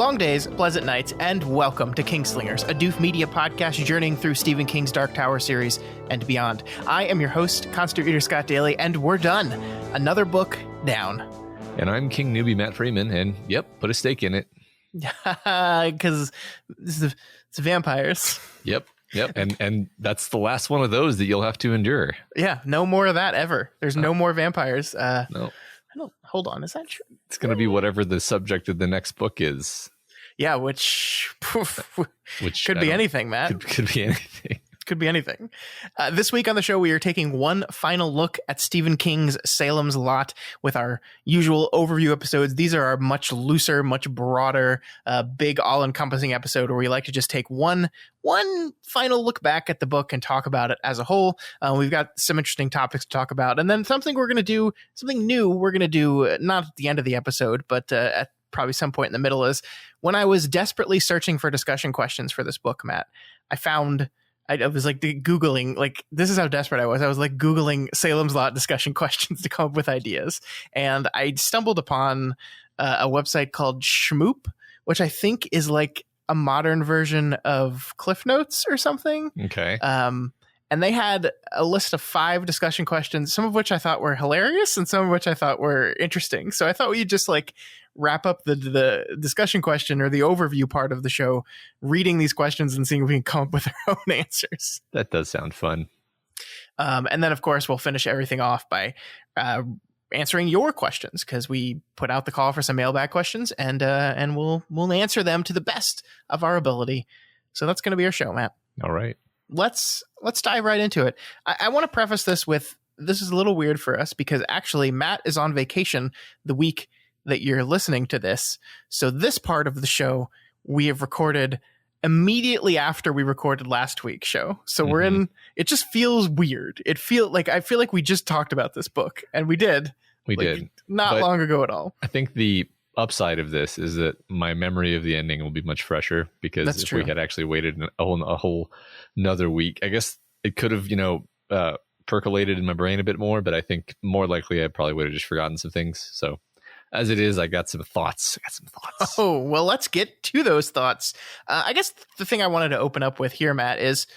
Long days, pleasant nights, and welcome to Kingslingers, a doof media podcast journeying through Stephen King's Dark Tower series and beyond. I am your host, Constant Reader Scott Daly, and we're done. Another book down. And I'm King Newbie Matt Freeman, and yep, put a stake in it. Because it's vampires. Yep. And that's the last one of those that you'll have to endure. Yeah, no more of that ever. There's no more vampires. No. Hold on, is that true? It's going to be whatever the subject of the next book is. Yeah, which could be anything, Matt. Could be anything. Could be anything. This week on the show, we are taking one final look at Stephen King's Salem's Lot with our usual overview episodes. These are our much looser, much broader, big, all-encompassing episode where we like to just take one final look back at the book and talk about it as a whole. We've got some interesting topics to talk about. And then something new we're going to do, not at the end of the episode, but at probably some point in the middle, is when I was desperately searching for discussion questions for this book, Matt, I was like Googling, like, this is how desperate I was. I was like Googling Salem's Lot discussion questions to come up with ideas. And I stumbled upon a website called Schmoop, which I think is like a modern version of Cliff Notes or something. Okay. And they had a list of 5 discussion questions, some of which I thought were hilarious and some of which I thought were interesting. So I thought we'd just like wrap up the discussion question or the overview part of the show, reading these questions and seeing if we can come up with our own answers. That does sound fun. And then, of course, we'll finish everything off by answering your questions, because we put out the call for some mailbag questions, and we'll answer them to the best of our ability. So that's going to be our show, Matt. All right. Let's dive right into it. I want to preface this with, this is a little weird for us because actually Matt is on vacation the week that you're listening to this. So this part of the show we have recorded immediately after we recorded last week's show. So we're in, it just feels weird. I feel like we just talked about this book, and we did. We did. Not long ago at all. I think the upside of this is that my memory of the ending will be much fresher, because That's if true. we had actually waited a whole another week, I guess it could have, percolated in my brain a bit more, but I think more likely I probably would have just forgotten some things. So as it is, I got some thoughts. Oh, well, let's get to those thoughts. I guess the thing I wanted to open up with here, Matt, is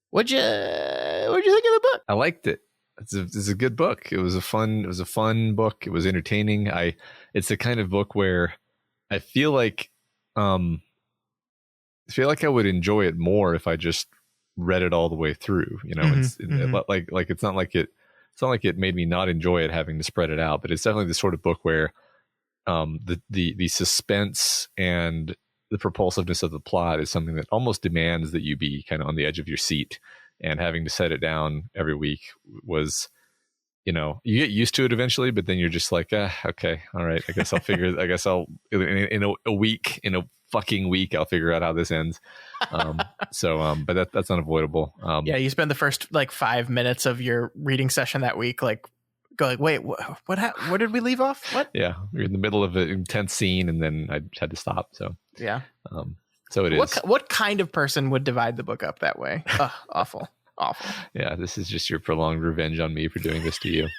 what'd you think of the book? I liked it. It's a good book. It was a fun book. It was entertaining. It's the kind of book where I feel like I would enjoy it more if I just read it all the way through. It's not like it made me not enjoy it having to spread it out, but it's definitely the sort of book where the suspense and the propulsiveness of the plot is something that almost demands that you be kind of on the edge of your seat. And having to set it down every week was, you get used to it eventually, but then you're just like, okay, all right, I guess in a fucking week, I'll figure out how this ends. But that's unavoidable. Yeah, you spend the first like 5 minutes of your reading session that week, like going, wait, where did we leave off? What? Yeah, you're in the middle of an intense scene, and then I had to stop. So yeah. So it is. What kind of person would divide the book up that way? Awful. Yeah, this is just your prolonged revenge on me for doing this to you.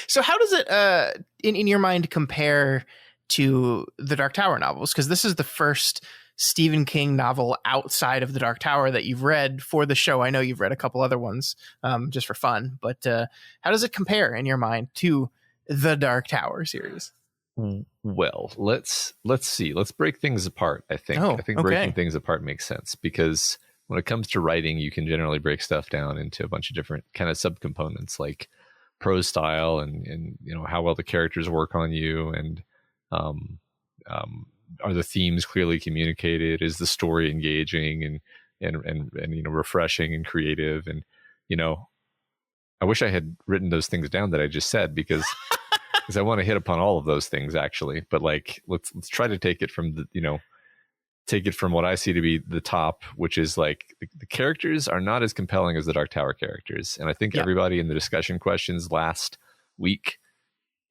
So how does it, in your mind, compare to the Dark Tower novels? Because this is the first Stephen King novel outside of the Dark Tower that you've read for the show. I know you've read a couple other ones just for fun, but how does it compare in your mind to the Dark Tower series? Well, let's see. Let's break things apart, I think. I think breaking things apart makes sense, because when it comes to writing, you can generally break stuff down into a bunch of different kind of subcomponents, like prose style and how well the characters work on you, and are the themes clearly communicated? Is the story engaging and refreshing and creative? And I wish I had written those things down that I just said, because I want to hit upon all of those things actually. But like, let's try to take it from what I see to be the top, which is like the characters are not as compelling as the Dark Tower characters. And I think everybody in the discussion questions last week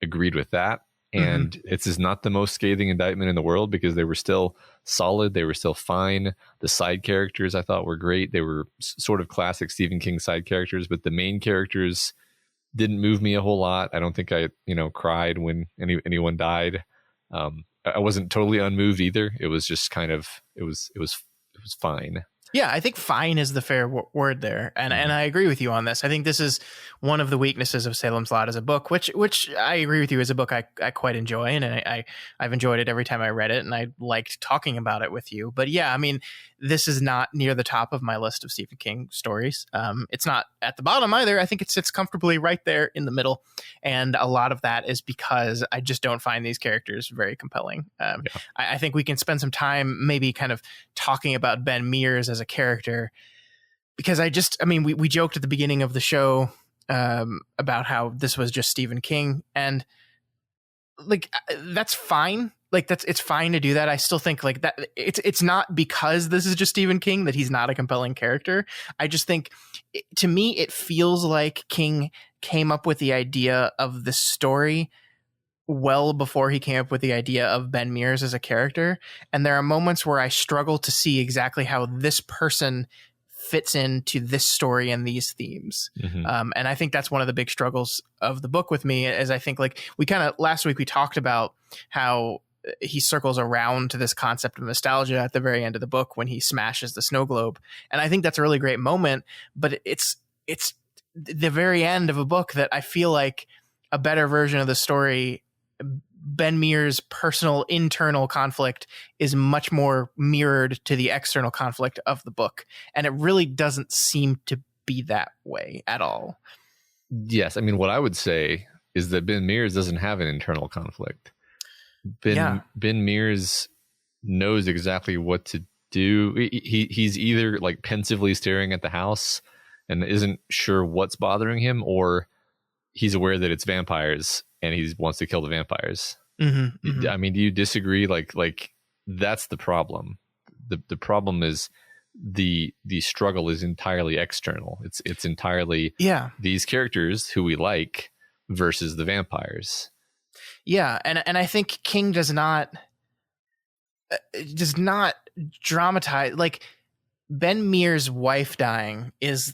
agreed with that. And this is not the most scathing indictment in the world, because they were still solid. They were still fine. The side characters I thought were great. They were sort of classic Stephen King side characters, but the main characters didn't move me a whole lot. I don't think I, cried when anyone died. I wasn't totally unmoved either. It was just kind of, it was fine. Yeah, I think fine is the fair word there. And I agree with you on this. I think this is one of the weaknesses of Salem's Lot as a book, which I agree with you as a book I quite enjoy. And I've enjoyed it every time I read it. And I liked talking about it with you. But yeah, I mean, this is not near the top of my list of Stephen King stories. It's not at the bottom either. I think it sits comfortably right there in the middle. And a lot of that is because I just don't find these characters very compelling. I think we can spend some time maybe kind of talking about Ben Mears as a character, because we joked at the beginning of the show about how this was just Stephen King, and like that's fine. Like it's fine to do that. I still think like that it's not because this is just Stephen King that he's not a compelling character. I just think to me it feels like King came up with the idea of the story well before he came up with the idea of Ben Mears as a character. And there are moments where I struggle to see exactly how this person fits into this story and these themes. And I think that's one of the big struggles of the book with me, is I think like we kind of last week we talked about how he circles around to this concept of nostalgia at the very end of the book when he smashes the snow globe. And I think that's a really great moment, but it's the very end of a book that I feel like a better version of the story, Ben Mears' personal internal conflict, is much more mirrored to the external conflict of the book. And it really doesn't seem to be that way at all. Yes. I mean, what I would say is that Ben Mears doesn't have an internal conflict. Ben Mears knows exactly what to do. He's either like pensively staring at the house and isn't sure what's bothering him, or he's aware that it's vampires and he wants to kill the vampires. I mean, do you disagree? Like that's the problem. The problem is the struggle is entirely external. It's entirely these characters who we like versus the vampires. Yeah, and I think King does not dramatize, like Ben Mears' wife dying is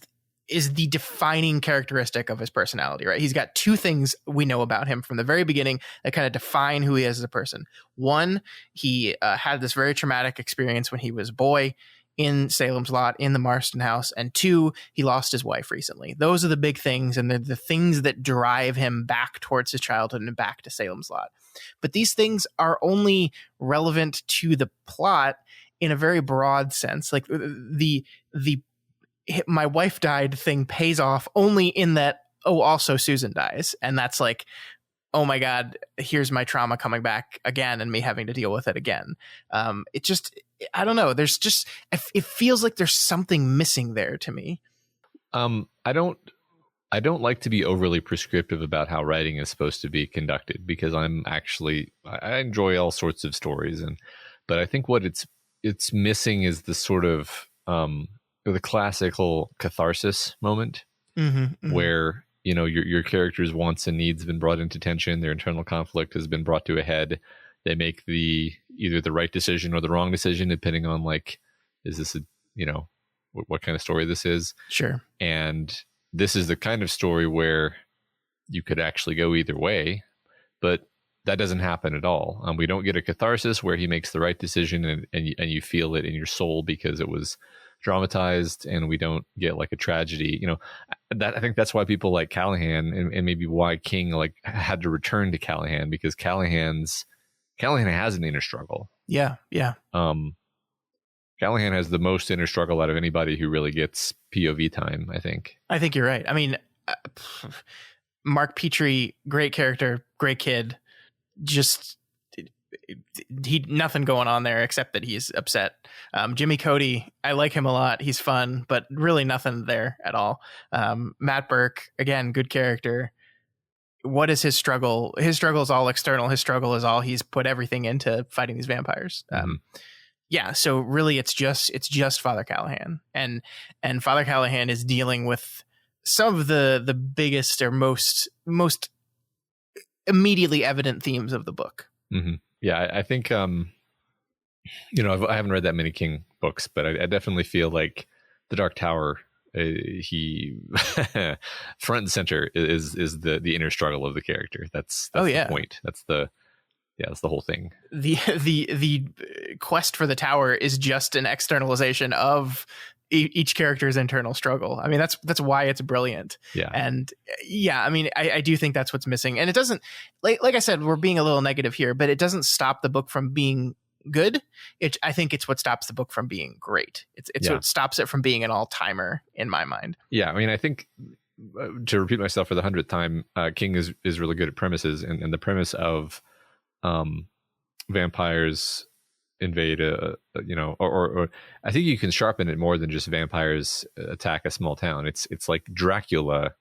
the defining characteristic of his personality, right? He's got two things we know about him from the very beginning that kind of define who he is as a person. One, he had this very traumatic experience when he was a boy in Salem's Lot, in the Marston house. And two, he lost his wife recently. Those are the big things, and they're the things that drive him back towards his childhood and back to Salem's Lot. But these things are only relevant to the plot in a very broad sense. Like the my wife died thing pays off only in that, also Susan dies. And that's like, oh my God, here's my trauma coming back again and me having to deal with it again. It just, I don't know. There's just, it feels like there's something missing there to me. I don't like to be overly prescriptive about how writing is supposed to be conducted, because I enjoy all sorts of stories, but I think what it's missing is the sort of, the classical catharsis moment where, you know, your character's wants and needs have been brought into tension. Their internal conflict has been brought to a head. They make either the right decision or the wrong decision, depending on like, is this what kind of story this is? Sure. And this is the kind of story where you could actually go either way, but that doesn't happen at all. We don't get a catharsis where he makes the right decision and you feel it in your soul because it was dramatized, and we don't get like a tragedy. You know, that I think that's why people like Callahan, and maybe why King like had to return to Callahan, because Callahan has an inner struggle. Yeah. Callahan has the most inner struggle out of anybody who really gets POV time, I think. I think you're right. I mean, Mark Petrie, great character, great kid. Just nothing going on there except that he's upset. Jimmy Cody, I like him a lot. He's fun, but really nothing there at all. Matt Burke, again, good character. What is his struggle? His struggle is all external. His struggle is all he's put everything into fighting these vampires. Yeah, so really it's just Father Callahan, and Father Callahan is dealing with some of the biggest or most immediately evident themes of the book. Yeah, I think I haven't read that many King books, but I definitely feel like The Dark Tower, he front and center is the inner struggle of the character. That's the point. That's the it's the whole thing. The quest for the tower is just an externalization of each character's internal struggle. I mean, that's why it's brilliant. Yeah. And yeah, I mean, I do think that's what's missing. And it doesn't, like I said, we're being a little negative here, but it doesn't stop the book from being good. I think it's what stops the book from being great. It's what stops it from being an all-timer in my mind. Yeah. I mean, I think, to repeat myself for the 100th time, King is really good at premises, and the premise of vampires invade or I think you can sharpen it more than just vampires attack a small town. It's like Dracula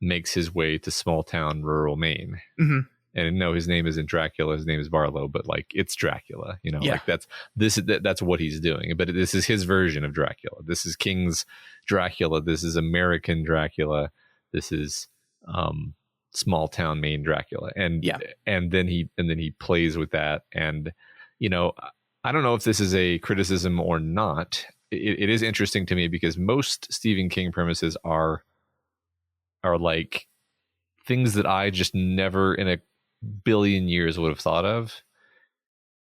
makes his way to small town rural Maine. Mm-hmm. And no, his name isn't Dracula, his name is Barlow, but like it's Dracula, like that's what he's doing. But this is his version of Dracula. This is King's Dracula. This is American Dracula. This is small town Maine Dracula. And then he plays with that. And I don't know if this is a criticism or not. It is interesting to me because most Stephen King premises are like things that I just never in a billion years would have thought of.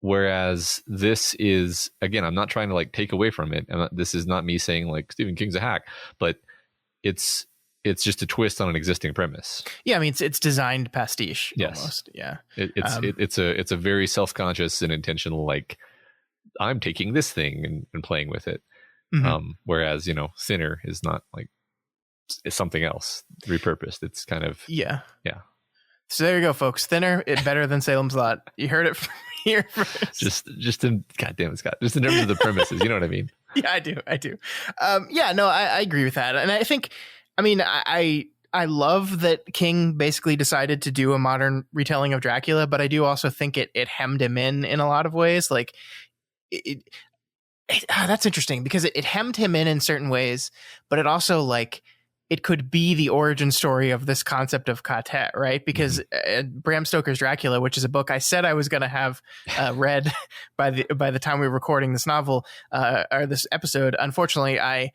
Whereas this is, again, I'm not trying to like take away from it. And this is not me saying like Stephen King's a hack, but it's just a twist on an existing premise. Yeah, I mean, it's designed pastiche. Yes. Almost. Yeah. It's a very self-conscious and intentional, like, I'm taking this thing and playing with it. Mm-hmm. Whereas, Thinner is not like, it's something else repurposed. It's kind of, yeah. So there you go, folks. Thinner, better than Salem's Lot. You heard it from here first. Just in, goddamn it, Scott. Just in terms of the premises, you know what I mean? Yeah, I do. I agree with that. And I think, I mean, I love that King basically decided to do a modern retelling of Dracula, but I do also think it hemmed him in a lot of ways. Like, that's interesting because it hemmed him in certain ways, but it also like it could be the origin story of this concept of quartet, right? Because Bram Stoker's Dracula, which is a book I said I was going to have read by the time we were recording this novel or this episode, unfortunately, I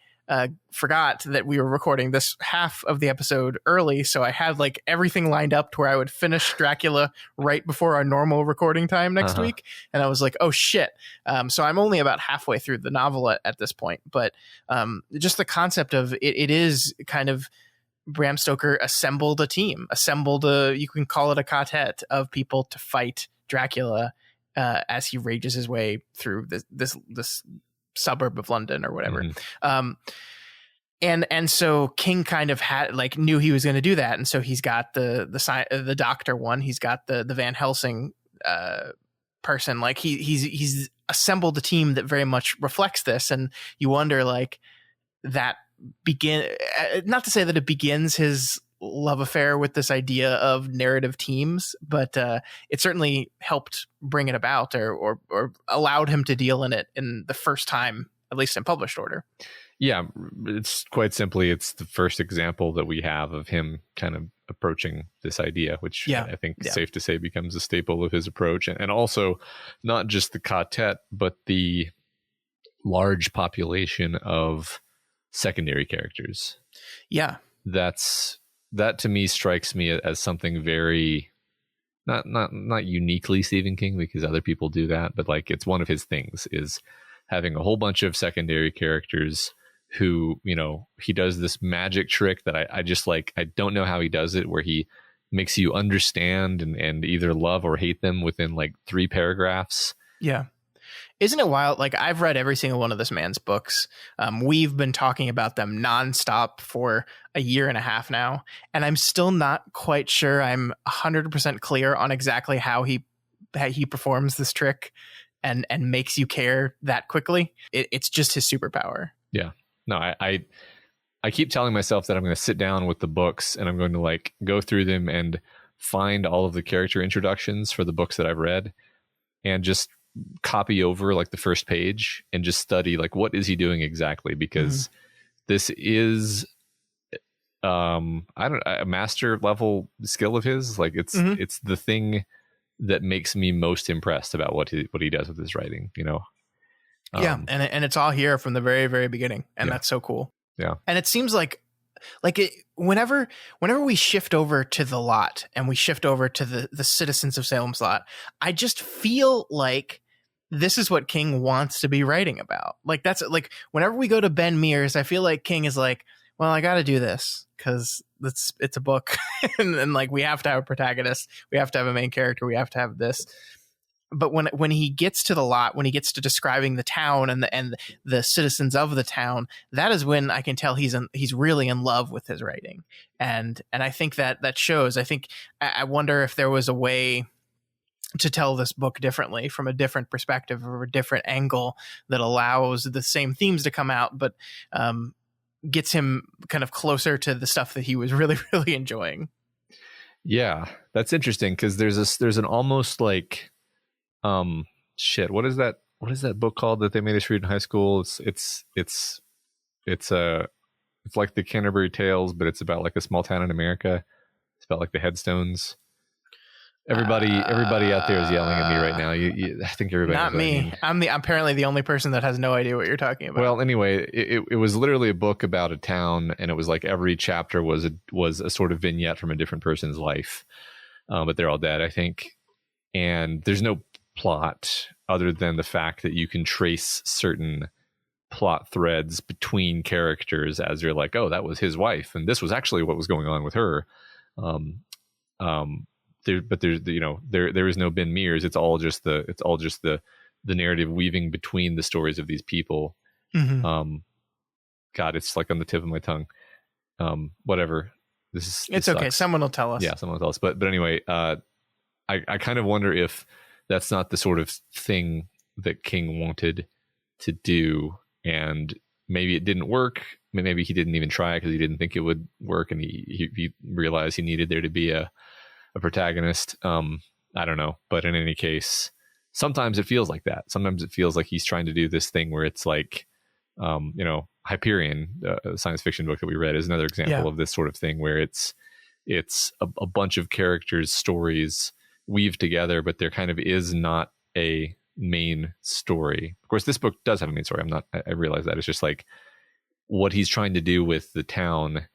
forgot that we were recording this half of the episode early, so I had like everything lined up to where I would finish Dracula right before our normal recording time next week, and I was like, oh shit. So I'm only about halfway through the novel at this point, but just the concept of it is kind of Bram Stoker assembled a team, you can call it a quartet of people to fight Dracula as he rages his way through this suburb of London or whatever. And so King kind of knew he was going to do that. And so he's got the doctor one, he's got the Van Helsing person. Like he's assembled a team that very much reflects this. And you wonder like that not to say that it begins his love affair with this idea of narrative teams, but it certainly helped bring it about or allowed him to deal in it in the first time, at least in published order. Yeah, it's quite simply, it's the first example that we have of him kind of approaching this idea, which I think is safe to say becomes a staple of his approach. And also not just the quartet, but the large population of secondary characters. Yeah. That to me strikes me as something very not uniquely Stephen King, because other people do that, but like it's one of his things is having a whole bunch of secondary characters who, he does this magic trick that I just like, I don't know how he does it, where he makes you understand and either love or hate them within like 3 paragraphs. Yeah. Isn't it wild? Like I've read every single one of this man's books. We've been talking about them nonstop for a year and a half now, and I'm still not quite sure I'm 100% clear on exactly how he performs this trick and makes you care that quickly. It's just his superpower. Yeah. No, I keep telling myself that I'm going to sit down with the books and I'm going to like go through them and find all of the character introductions for the books that I've read and just copy over like the first page and just study like what is he doing exactly, because this is a master level skill of his. Like it's the thing that makes me most impressed about what he does with his writing, and it's all here from the very, very beginning, and that's so cool. Yeah. And it seems like like whenever we shift over to the lot and we shift over to the citizens of Salem's Lot, I just feel like this is what King wants to be writing about. Like that's like whenever we go to Ben Mears, I feel like King is like, well, I got to do this because it's a book and like we have to have a protagonist, we have to have a main character, we have to have this. But when he gets to the lot, when he gets to describing the town and the citizens of the town, that is when I can tell he's really in love with his writing, and I think that shows. I think I wonder if there was a way to tell this book differently, from a different perspective or a different angle that allows the same themes to come out, but gets him kind of closer to the stuff that he was really, really enjoying. Yeah, that's interesting because there's an almost like what is that book called that they made us read in high school? It's like the Canterbury Tales, but it's about like a small town in America. It's about like the headstones. Everybody out there is yelling at me right now. I think everybody. Not me. I'm apparently the only person that has no idea what you're talking about. Well, anyway, it was literally a book about a town, and it was like every chapter was a sort of vignette from a different person's life, but they're all dead, I think. And there's no plot other than the fact that you can trace certain plot threads between characters as you're like, oh, that was his wife, and this was actually what was going on with her. There is no Ben Mears. It's all just the narrative weaving between the stories of these people. Mm-hmm. God, it's like on the tip of my tongue. Whatever. It's okay. Someone will tell us. Yeah, someone will tell us. But anyway, I kind of wonder if that's not the sort of thing that King wanted to do, and maybe it didn't work. Maybe he didn't even try because he didn't think it would work, and he realized he needed there to be a protagonist. I don't know, but in any case, sometimes it feels like that. Sometimes it feels like he's trying to do this thing where it's like, Hyperion, a science fiction book that we read, is another example of this sort of thing where it's a bunch of characters' stories weaved together, but there kind of is not a main story. Of course, this book does have a main story. I realize that. It's just like what he's trying to do with the town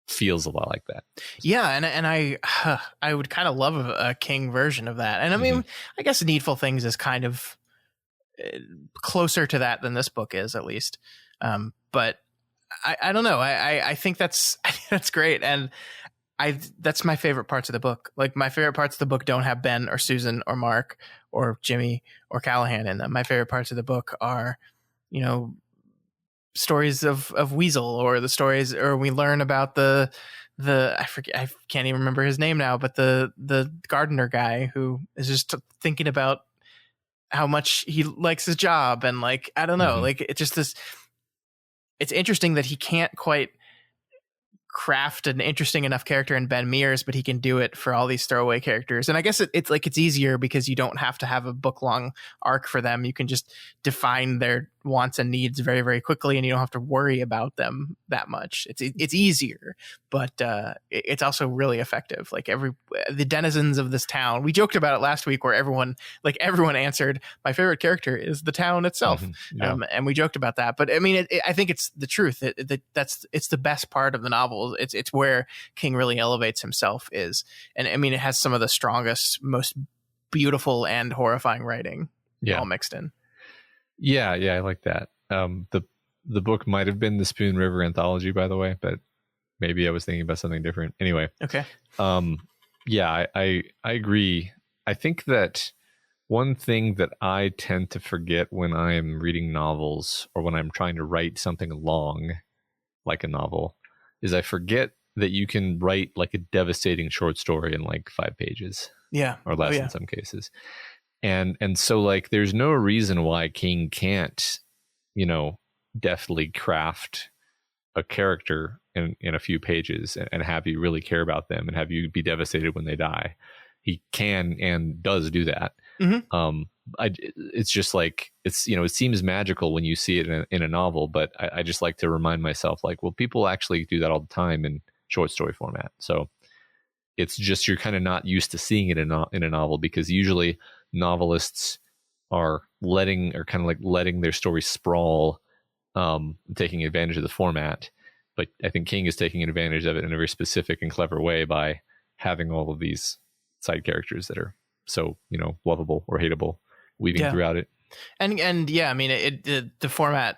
feels a lot like that. Yeah, and I would kind of love a King version of that. And I mean, I guess Needful Things is kind of closer to that than this book is, at least. But I don't know. I think that's great, and that's my favorite parts of the book. Like, my favorite parts of the book don't have Ben or Susan or Mark or Jimmy or Callahan in them. My favorite parts of the book are, stories of Weasel, or the stories, or we learn about the I can't even remember his name now, but the gardener guy who is just thinking about how much he likes his job, and like, I don't know, like, it's just this. It's interesting that he can't quite craft an interesting enough character in Ben Mears, but he can do it for all these throwaway characters. And I guess it's easier because you don't have to have a book long arc for them. You can just define their wants and needs very, very quickly, and you don't have to worry about them that much. It's easier, but it's also really effective. Like, the denizens of this town, we joked about it last week, where everyone answered, my favorite character is the town itself. And we joked about that, but I mean, I think it's the truth. It's the best part of the novel. It's where King really elevates himself and I mean, it has some of the strongest, most beautiful and horrifying writing all mixed in. Yeah, I like that. The book might have been the Spoon River anthology, by the way, but maybe I was thinking about something different. Anyway, okay. Yeah, I agree. I think that one thing that I tend to forget when I'm reading novels, or when I'm trying to write something long, like a novel, is I forget that you can write like a devastating short story in like 5 pages. Yeah. Or less in some cases. And so, like, there's no reason why King can't, deftly craft a character in a few pages and have you really care about them and have you be devastated when they die. He can and does do that. It's just like, it seems magical when you see it in a novel, but I just like to remind myself, like, well, people actually do that all the time in short story format. So it's just, you're kind of not used to seeing it in a novel, because usually novelists are letting their story sprawl, taking advantage of the format. But I think King is taking advantage of it in a very specific and clever way by having all of these side characters that are so, lovable or hateable, weaving throughout it. And yeah, I mean, the format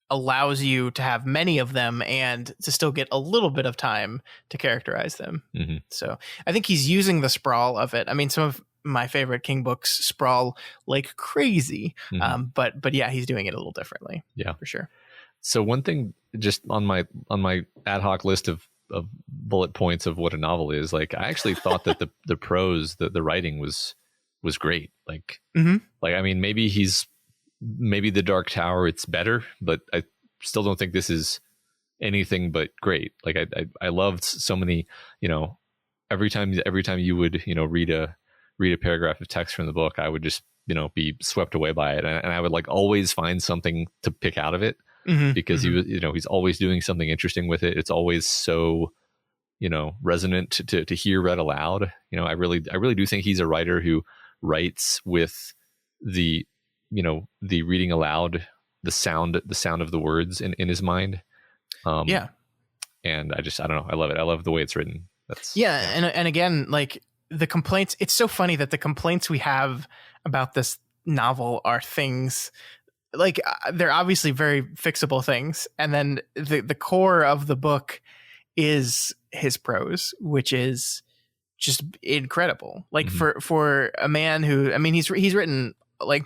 allows you to have many of them and to still get a little bit of time to characterize them. Mm-hmm. So I think he's using the sprawl of it. I mean, some of my favorite King books sprawl like crazy, but yeah, he's doing it a little differently. Yeah, for sure. So one thing just on my ad hoc list of bullet points of what a novel is, like, I actually thought that the prose, the writing was great. Like, like, I mean, maybe the Dark Tower, it's better, but I still don't think this is anything but great. Like, I loved so many, every time you would, read a paragraph of text from the book, I would just, be swept away by it. And I would like always find something to pick out of it. Because he was, he's always doing something interesting with it. It's always so, resonant to hear read aloud. I really do think he's a writer who writes with the reading aloud, the sound of the words in his mind. And I don't know. I love it. I love the way it's written. And again, like, the complaints, it's so funny that the complaints we have about this novel are things like, they're obviously very fixable things. And then the core of the book is his prose, which is just incredible. Like, for a man who, I mean, he's written, like,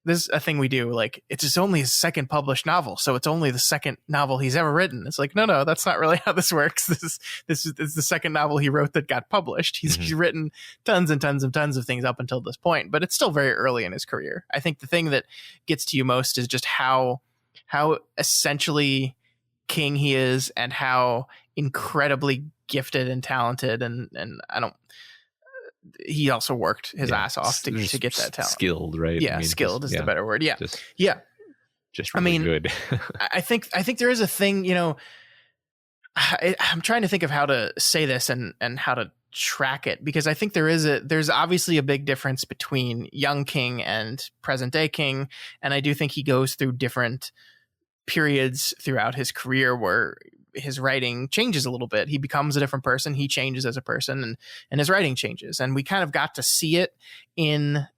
this is a thing we do. Like, it's just only his second published novel, so it's only the second novel he's ever written. It's like, no, that's not really how this works. This is the second novel he wrote that got published. He's written tons and tons and tons of things up until this point, but it's still very early in his career. I think the thing that gets to you most is just how essentially King he is, and how incredibly gifted and talented, and he also worked his ass off to get that talent. Skilled, right? Yeah, skilled is the better word. Yeah, just really good. I think there is a thing. I'm trying to think of how to say this and how to track it, because I think there's obviously a big difference between young King and present day King, and I do think he goes through different periods throughout his career where his writing changes a little bit. He becomes a different person. He changes as a person, and his writing changes. And we kind of got to see it in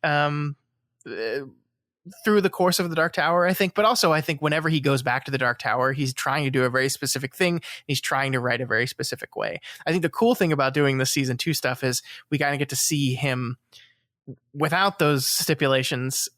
through the course of the Dark Tower, I think. But also, I think whenever he goes back to the Dark Tower, he's trying to do a very specific thing. He's trying to write a very specific way. I think the cool thing about doing the season 2 stuff is we kind of get to see him without those stipulations,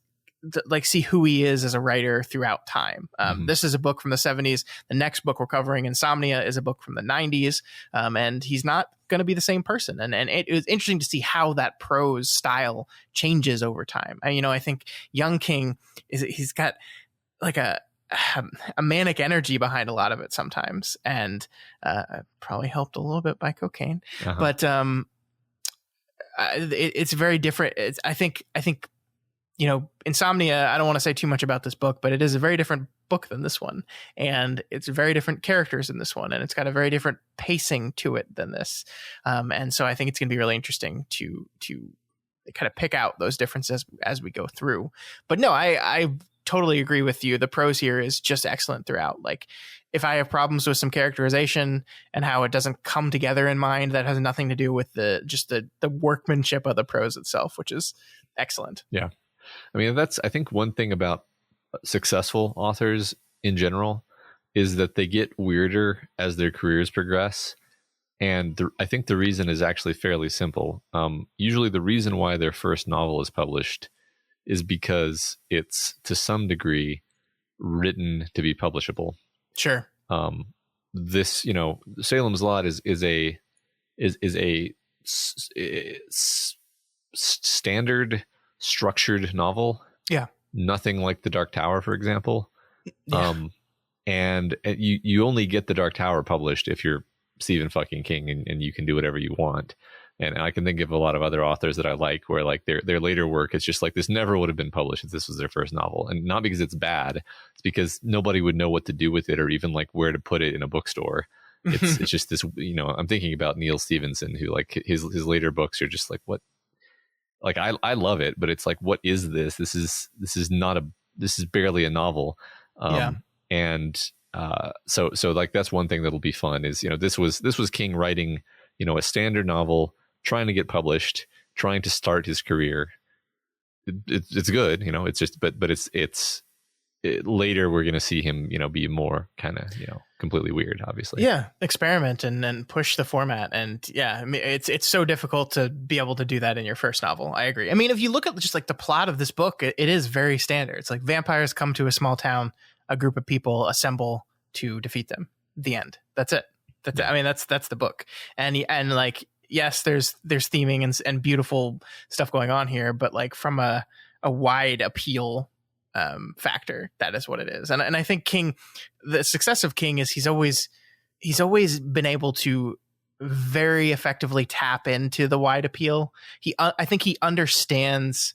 like, see who he is as a writer throughout time. This is a book from the 70s. The next book we're covering, Insomnia, is a book from the 90s. And he's not going to be the same person. And it was interesting to see how that prose style changes over time. I think young King he's got like a manic energy behind a lot of it sometimes. And probably helped a little bit by cocaine. But it's very different. I think Insomnia, I don't want to say too much about this book, but it is a very different book than this one. And it's very different characters in this one. And it's got a very different pacing to it than this. And so I think it's going to be really interesting to kind of pick out those differences as we go through. But no, I totally agree with you. The prose here is just excellent throughout. Like, if I have problems with some characterization and how it doesn't come together in mind, that has nothing to do with the workmanship of the prose itself, which is excellent. Yeah. I mean, I think one thing about successful authors in general is that they get weirder as their careers progress. And I think the reason is actually fairly simple. Usually the reason why their first novel is published is because it's, to some degree, written to be publishable. Sure. This, Salem's Lot is a standard structured novel. Yeah. Nothing like the Dark Tower, for example. Yeah. And you only get the Dark Tower published if you're Stephen fucking King, and you can do whatever you want. And I can think of a lot of other authors that I like where, like, their later work, it's just like, this never would have been published if this was their first novel. And not because it's bad, it's because nobody would know what to do with it, or even like where to put it in a bookstore. It's just this, I'm thinking about Neil Stephenson, who, like, his later books are just like, what? Like, I love it, but it's like, what is this? This is barely a novel. And So like that's one thing that'll be fun is, this was King writing, a standard novel, trying to get published, trying to start his career. It's good, it's just, but later we're going to see him, be more kind of, completely weird, obviously. Yeah. Experiment and push the format. And yeah, I mean, it's so difficult to be able to do that in your first novel. I agree. I mean, if you look at just like the plot of this book, it is very standard. It's like vampires come to a small town, a group of people assemble to defeat them. The end. That's it. I mean, that's the book. And like, yes, there's theming and beautiful stuff going on here, but like from a wide appeal factor, that is what it is. And I think King, the success of King is he's always been able to very effectively tap into the wide appeal. I think he understands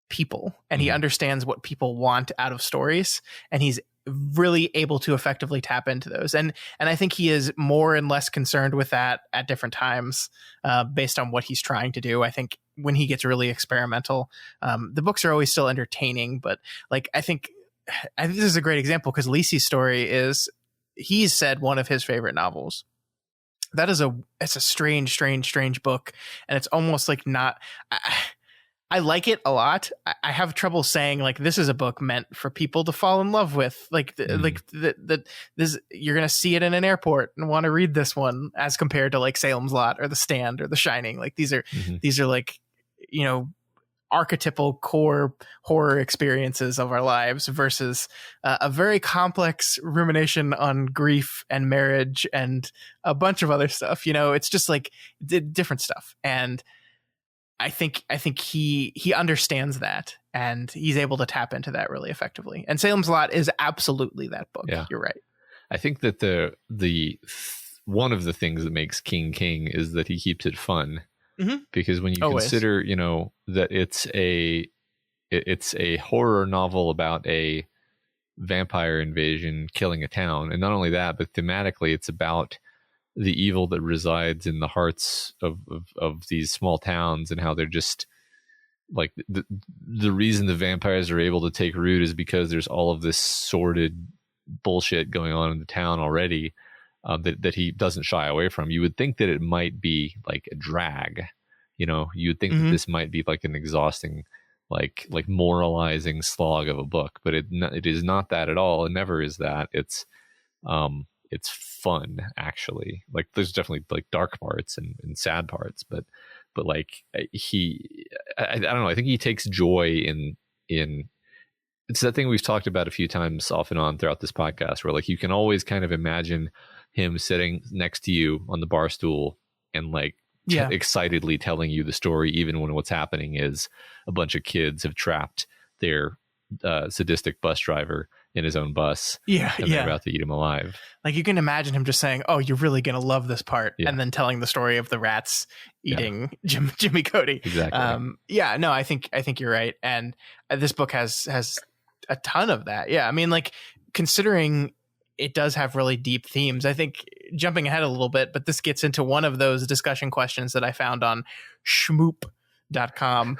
people and he understands what people want out of stories, and he's really able to effectively tap into those. And I think he is more and less concerned with that at different times based on what he's trying to do. I think when he gets really experimental, the books are always still entertaining, but like, I think this is a great example because Lisi's story he's said one of his favorite novels. That is it's a strange book. And it's almost like not, I like it a lot. I have trouble saying like this is a book meant for people to fall in love with. Like this, you're gonna see it in an airport and want to read this one as compared to like Salem's Lot or The Stand or The Shining. Like these are like archetypal core horror experiences of our lives versus a very complex rumination on grief and marriage and a bunch of other stuff. It's just like different stuff. And I think he understands that, and he's able to tap into that really effectively. And Salem's Lot is absolutely that book. Yeah. You're right. I think that the one of the things that makes King is that he keeps it fun, because when you consider, that it's a horror novel about a vampire invasion killing a town, and not only that, but thematically, it's about the evil that resides in the hearts of these small towns, and how they're just like the reason the vampires are able to take root is because there's all of this sordid bullshit going on in the town already, that he doesn't shy away from. You would think that it might be like a drag, you would think that this might be like an exhausting, like moralizing slog of a book, but it is not that at all. It never is that. It's fun, actually. Like there's definitely like dark parts and sad parts, but like I don't know, I think he takes joy in it's that thing we've talked about a few times off and on throughout this podcast, where like you can always kind of imagine him sitting next to you on the bar stool and like excitedly telling you the story, even when what's happening is a bunch of kids have trapped their sadistic bus driver in his own bus. And they're about to eat him alive. Like you can imagine him just saying, "Oh, you're really gonna love this part," and then telling the story of the rats eating Jimmy Cody. Exactly. No, I think you're right, and this book has a ton of that. I mean, like considering it does have really deep themes. I think jumping ahead a little bit, but this gets into one of those discussion questions that I found on Schmoop.com,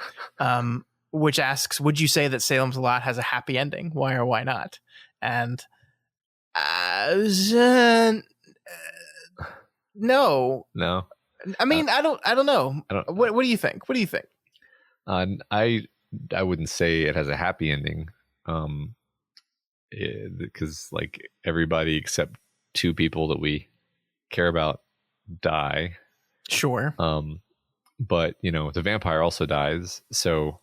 which asks, would you say that Salem's Lot has a happy ending? Why or why not? And no. I mean, I don't know. What do you think? I wouldn't say it has a happy ending, because like everybody except two people that we care about die. Sure. But the vampire also dies, so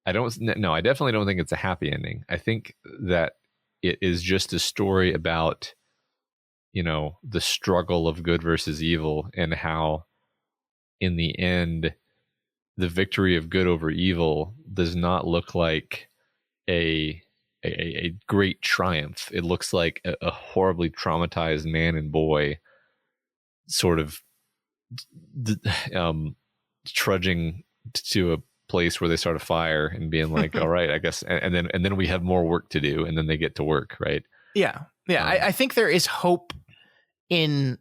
I definitely don't think it's a happy ending. I think that it is just a story about, the struggle of good versus evil, and how in the end, the victory of good over evil does not look like a great triumph. It looks like a horribly traumatized man and boy sort of trudging to a place where they start a fire and being like, all right, I guess, and then we have more work to do, and then they get to work, right? I think there is hope in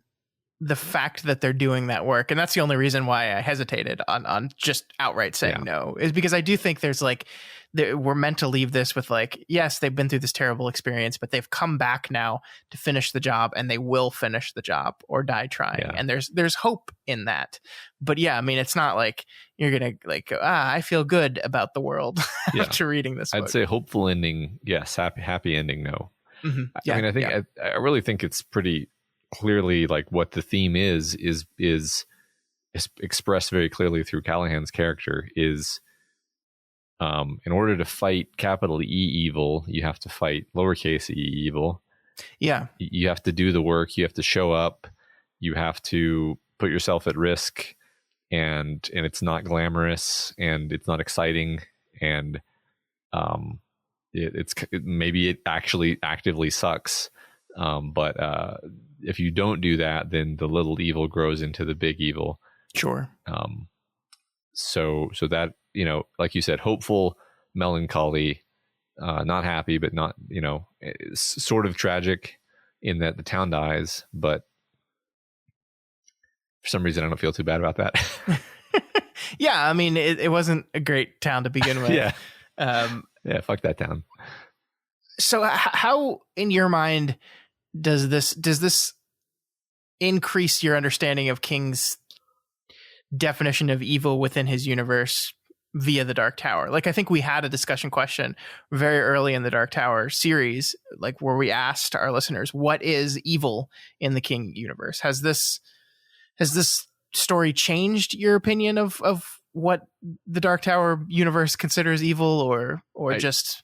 the fact that they're doing that work, and that's the only reason why I hesitated on just outright saying no, is because I do think there's like, we're meant to leave this with like, yes, they've been through this terrible experience, but they've come back now to finish the job, and they will finish the job or die trying. Yeah. And there's hope in that. But yeah, I mean, it's not like you're gonna like, I feel good about the world after reading this book. I'd say hopeful ending, yes. Happy ending, no. Mm-hmm. Yeah, I mean, I think I really think it's pretty clearly like what the theme is expressed very clearly through Callahan's character is, in order to fight capital E evil, you have to fight lowercase e evil. Yeah. You have to do the work. You have to show up. You have to put yourself at risk, and it's not glamorous, and it's not exciting, and maybe it actually actively sucks. But if you don't do that, then the little evil grows into the big evil. Sure. So that, like you said, hopeful, melancholy, not happy, but not, it's sort of tragic in that the town dies, but for some reason I don't feel too bad about that. Yeah, I mean, it wasn't a great town to begin with. Yeah. Yeah, fuck that town. So how, in your mind, does this increase your understanding of King's definition of evil within his universe via the Dark Tower? Like, I think we had a discussion question very early in the Dark Tower series, like where we asked our listeners, what is evil in the King universe? Has this story changed your opinion of what the Dark Tower universe considers evil, or just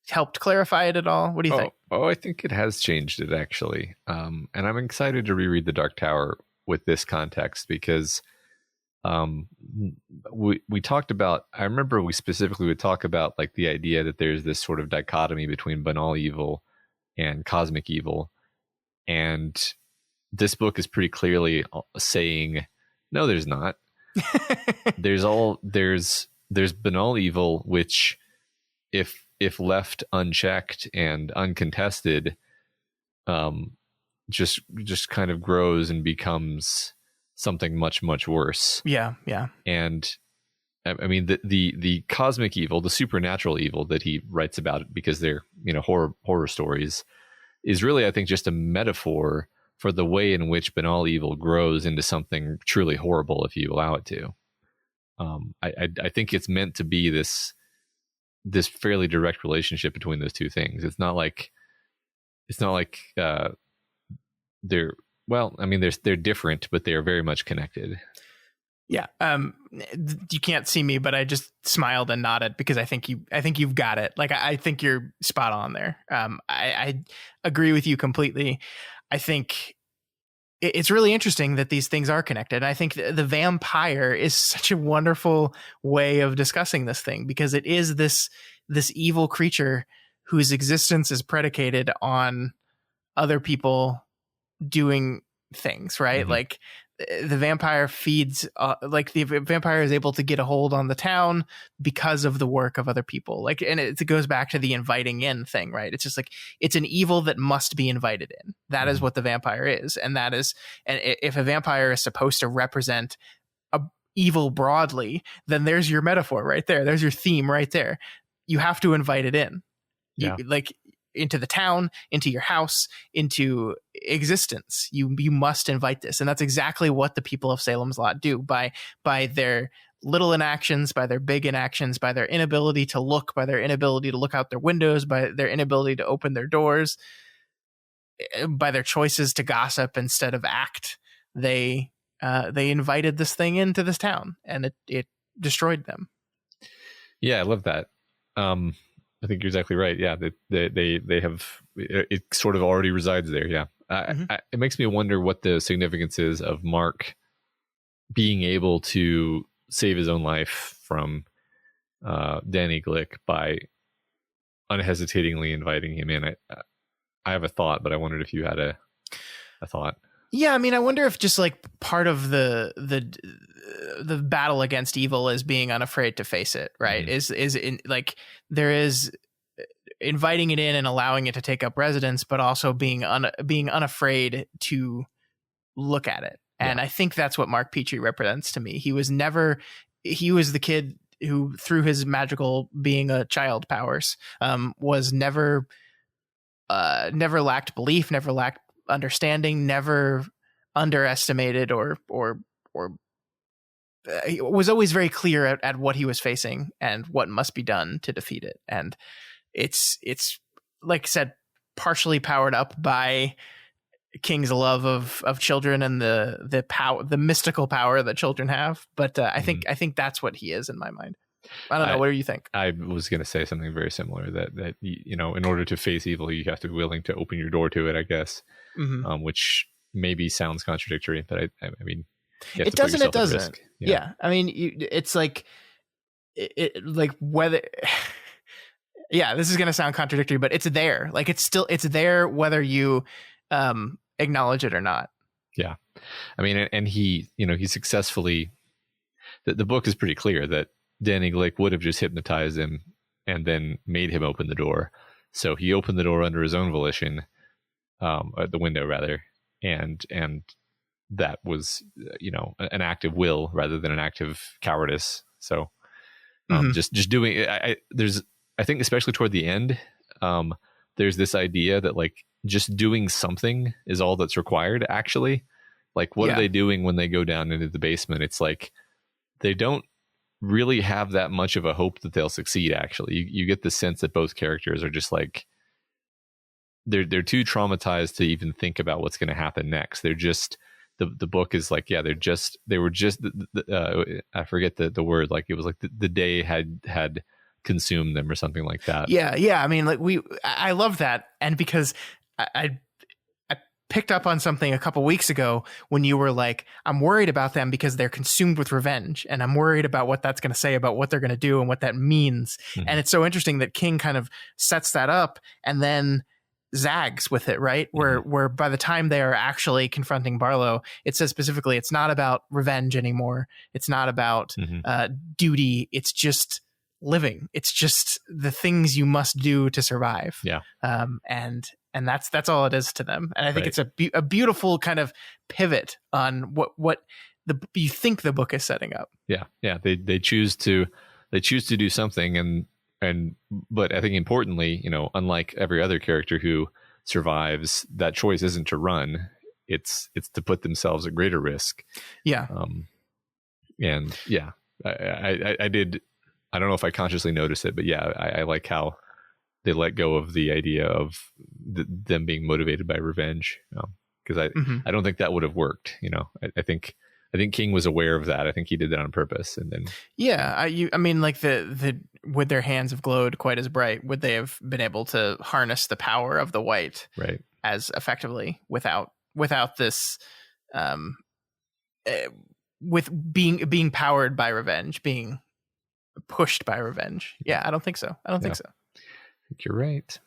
helped clarify it at all? What do you think? I think it has changed it, actually. And I'm excited to reread the Dark Tower with this context, because we talked about, I remember we specifically would talk about like the idea that there's this sort of dichotomy between banal evil and cosmic evil. And this book is pretty clearly saying, no, there's not. There's banal evil, which if left unchecked and uncontested, just kind of grows and becomes something much, much worse. Yeah. And I mean, the cosmic evil, the supernatural evil that he writes about, because they're, horror stories, is really, I think, just a metaphor for the way in which banal evil grows into something truly horrible if you allow it to. I think it's meant to be this fairly direct relationship between those two things. It's not like they're, well, I mean, they're different, but they are very much connected. Yeah. You can't see me, but I just smiled and nodded because I think you've got it. Like, I think you're spot on there. I agree with you completely. I think it's really interesting that these things are connected. I think the vampire is such a wonderful way of discussing this thing, because it is this evil creature whose existence is predicated on other people doing things, right? Mm-hmm. Like the vampire feeds, the vampire is able to get a hold on the town because of the work of other people. Like, and it goes back to the inviting in thing, right? It's just like, it's an evil that must be invited in. That is what the vampire is. And if a vampire is supposed to represent a evil broadly, then there's your metaphor right there. There's your theme right there. You have to invite it in. Yeah. Into the town, into your house, into existence. You must invite this. And that's exactly what the people of Salem's Lot do by their little inactions, by their big inactions, by their inability to look, by their inability to look out their windows, by their inability to open their doors, by their choices to gossip instead of act. They invited this thing into this town, and it destroyed them. Yeah, I love that. I think you're exactly right. Yeah, they have, it sort of already resides there. Yeah, it makes me wonder what the significance is of Mark being able to save his own life from Danny Glick by unhesitatingly inviting him in. I have a thought, but I wondered if you had a thought. Yeah, I mean, I wonder if just like part of the battle against evil is being unafraid to face it, right? Mm-hmm. Is in, like, there is inviting it in and allowing it to take up residence, but also being unafraid to look at it. And I think that's what Mark Petrie represents to me. He was the kid who, through his magical being a child powers, was never lacked belief, never lacked understanding, never underestimated or he was always very clear at what he was facing and what must be done to defeat it. And it's like I said, partially powered up by King's love of children and the power, the mystical power that children have. But I think that's what he is in my mind. I don't know. What do you think? I was going to say something very similar, that in order to face evil, you have to be willing to open your door to it, I guess. Which maybe sounds contradictory, but I mean, it doesn't. It doesn't. Yeah. I mean, it's like like whether. Yeah, this is going to sound contradictory, but it's there. Like it's there whether you acknowledge it or not. Yeah, I mean, and he successfully. The book is pretty clear that Danny Glick would have just hypnotized him and then made him open the door. So he opened the door under his own volition, the window rather, and that was an act of will rather than an act of cowardice. So just doing I think especially toward the end, there's this idea that like just doing something is all that's required. Actually, like what are they doing when they go down into the basement? It's like they don't really have that much of a hope that they'll succeed. Actually, you get the sense that both characters are just like they're too traumatized to even think about what's going to happen next. They're just the book is like, I forget the word, like it was like the day had consumed them or something like that. Yeah. I mean, like I love that. And because I picked up on something a couple weeks ago when you were like, I'm worried about them because they're consumed with revenge. And I'm worried about what that's going to say about what they're going to do and what that means. And it's so interesting that King kind of sets that up and then zags with it, right? Where by the time they are actually confronting Barlow, it says specifically, it's not about revenge anymore. It's not about duty. It's just living. It's just the things you must do to survive. Yeah. And that's all it is to them. And I think it's a beautiful kind of pivot on what you think the book is setting up. Yeah. Yeah. They choose to do something but I think importantly, unlike every other character who survives, that choice isn't to run. It's to put themselves at greater risk. Yeah. And yeah, I did. I don't know if I consciously noticed it, but yeah, I like how they let go of the idea of them being motivated by revenge. Because I don't think that would have worked. I think King was aware of that. I think he did that on purpose. And then I mean, like the would their hands have glowed quite as bright? Would they have been able to harness the power of the white as effectively without this, with being powered by revenge, being pushed by revenge? Yeah, I don't think so. I think think you're right.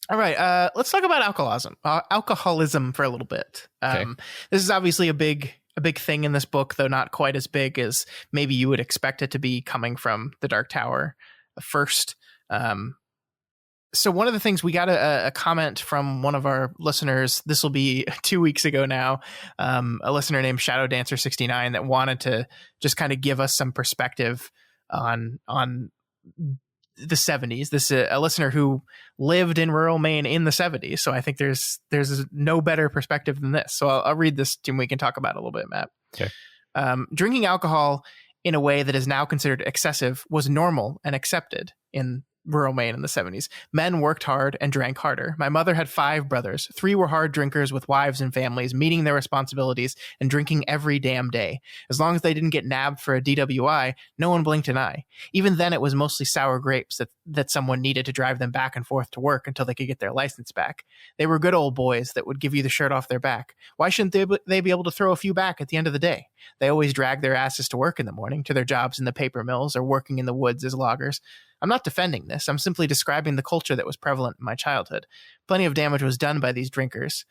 All right, let's talk about alcoholism for a little bit. This is obviously a big thing in this book, though not quite as big as maybe you would expect it to be coming from the Dark Tower first. So one of the things, we got a comment from one of our listeners, this will be 2 weeks ago now, a listener named Shadow Dancer 69 that wanted to just kind of give us some perspective on the 70s. This is a listener who lived in rural Maine in the 70s. So I think there's no better perspective than this. So I'll read this and we can talk about it a little bit, Matt. Okay. Drinking alcohol in a way that is now considered excessive was normal and accepted in rural Maine in the 70s. Men worked hard and drank harder. My mother had 5 brothers. 3 were hard drinkers with wives and families, meeting their responsibilities and drinking every damn day. As long as they didn't get nabbed for a DWI, no one blinked an eye. Even then, it was mostly sour grapes that someone needed to drive them back and forth to work until they could get their license back. They were good old boys that would give you the shirt off their back. Why shouldn't they be able to throw a few back at the end of the day? They always dragged their asses to work in the morning, to their jobs in the paper mills or working in the woods as loggers. I'm not defending this. I'm simply describing the culture that was prevalent in my childhood. Plenty of damage was done by these drinkers.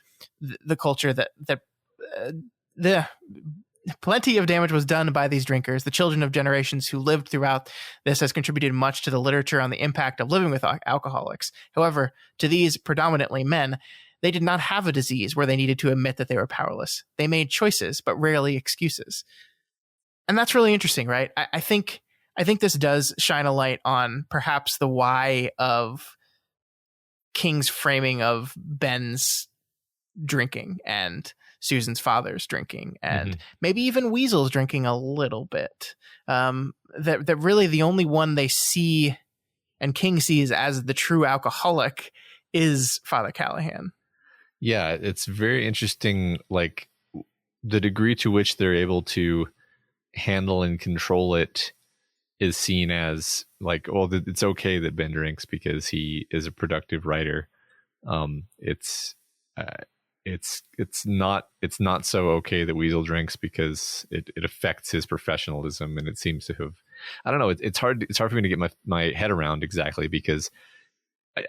Plenty of damage was done by these drinkers. The children of generations who lived throughout this has contributed much to the literature on the impact of living with alcoholics. However, to these predominantly men, They did not have a disease where they needed to admit that they were powerless. They made choices, but rarely excuses. And that's really interesting, right? I think this does shine a light on perhaps the why of King's framing of Ben's drinking and Susan's father's drinking, and maybe even Weasel's drinking a little bit. That really the only one they see and King sees as the true alcoholic is Father Callahan. Yeah, it's very interesting, like the degree to which they're able to handle and control it is seen as like, well, it's okay that Ben drinks because he is a productive writer. It's not so okay that Weasel drinks because it affects his professionalism, and it seems to have, I don't know, it's hard for me to get my head around exactly, because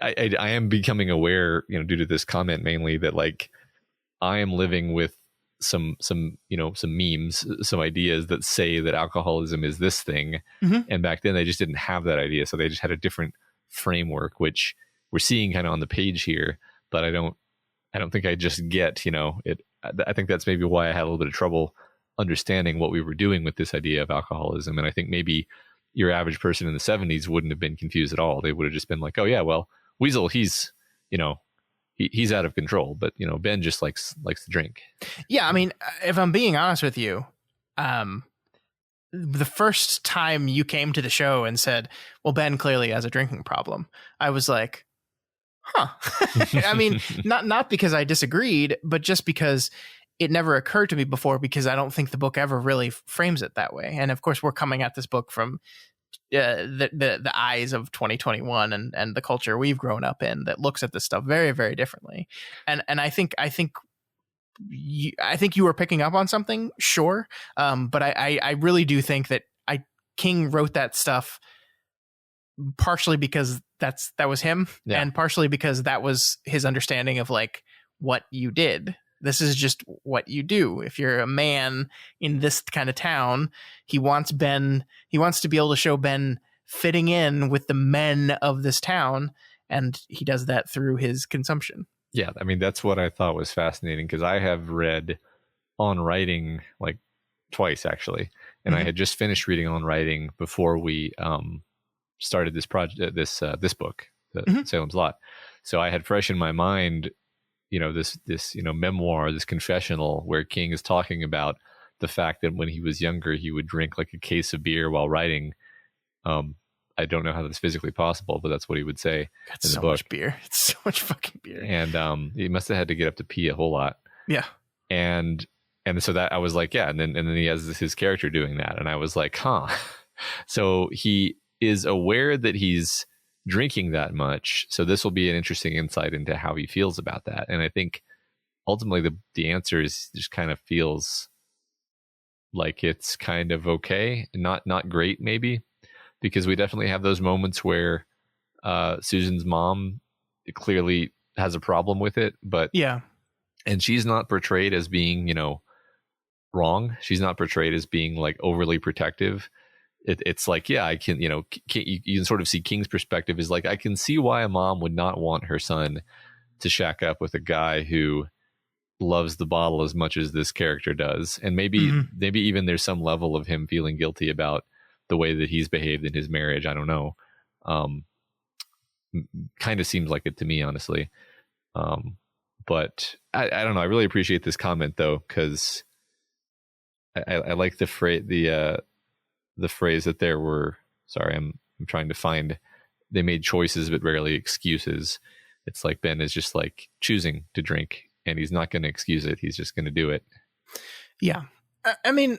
I am becoming aware, due to this comment mainly, that like I am living with some memes, some ideas that say that alcoholism is this thing. And back then they just didn't have that idea. So they just had a different framework, which we're seeing kind of on the page here, but I don't think I just get, it. I think that's maybe why I had a little bit of trouble understanding what we were doing with this idea of alcoholism. And I think maybe your average person in the 70s wouldn't have been confused at all. They would have just been like, oh yeah, well, Weasel, he's out of control, but Ben just likes to drink. Yeah, I mean, if I'm being honest with you, the first time you came to the show and said, well, Ben clearly has a drinking problem, I was like, huh. I mean, not because I disagreed, but just because it never occurred to me before, because I don't think the book ever really frames it that way. And of course, we're coming at this book from the eyes of 2021 and the culture we've grown up in that looks at this stuff very, very differently. And I think you were picking up on something, sure. But I really do think that King wrote that stuff partially because that was him, and partially because that was his understanding of like what you did. This is just what you do. If you're a man in this kind of town, he wants to be able to show Ben fitting in with the men of this town. And he does that through his consumption. Yeah. I mean, that's what I thought was fascinating, because I have read On Writing like twice actually. And I had just finished reading On Writing before we started this project, this book, Salem's Lot. So I had fresh in my mind, this memoir, this confessional where King is talking about the fact that when he was younger, he would drink like a case of beer while writing. I don't know how that's physically possible, but that's what he would say. That's in the book. Much beer. It's so much fucking beer. And he must have had to get up to pee a whole lot. Yeah. And so that I was like, yeah. And then he has his character doing that. And I was like, huh. So he is aware that he's drinking that much. So this will be an interesting insight into how he feels about that. And I think ultimately the answer is just kind of feels like it's kind of okay, not great maybe, because we definitely have those moments where Susan's mom clearly has a problem with it, but yeah, and she's not portrayed as being, wrong. She's not portrayed as being like overly protective. It's like, yeah, I can, you can sort of see King's perspective is like, I can see why a mom would not want her son to shack up with a guy who loves the bottle as much as this character does. And maybe even there's some level of him feeling guilty about the way that he's behaved in his marriage. I don't know. Kind of seems like it to me, honestly. But I don't know. I really appreciate this comment though, because I like the phrase that there were, sorry, I'm trying to find, they made choices but rarely excuses. It's like Ben is just like choosing to drink and he's not going to excuse it. He's just going to do it. Yeah. I mean,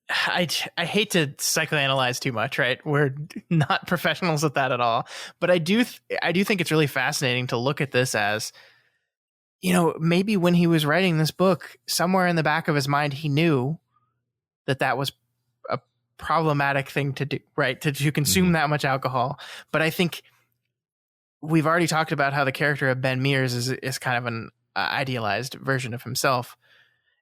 I hate to psychoanalyze too much, right? We're not professionals at that at all. But I do think it's really fascinating to look at this as, maybe when he was writing this book, somewhere in the back of his mind, he knew that was a problematic thing to do, right? To consume that much alcohol. But I think we've already talked about how the character of Ben Mears is kind of an idealized version of himself.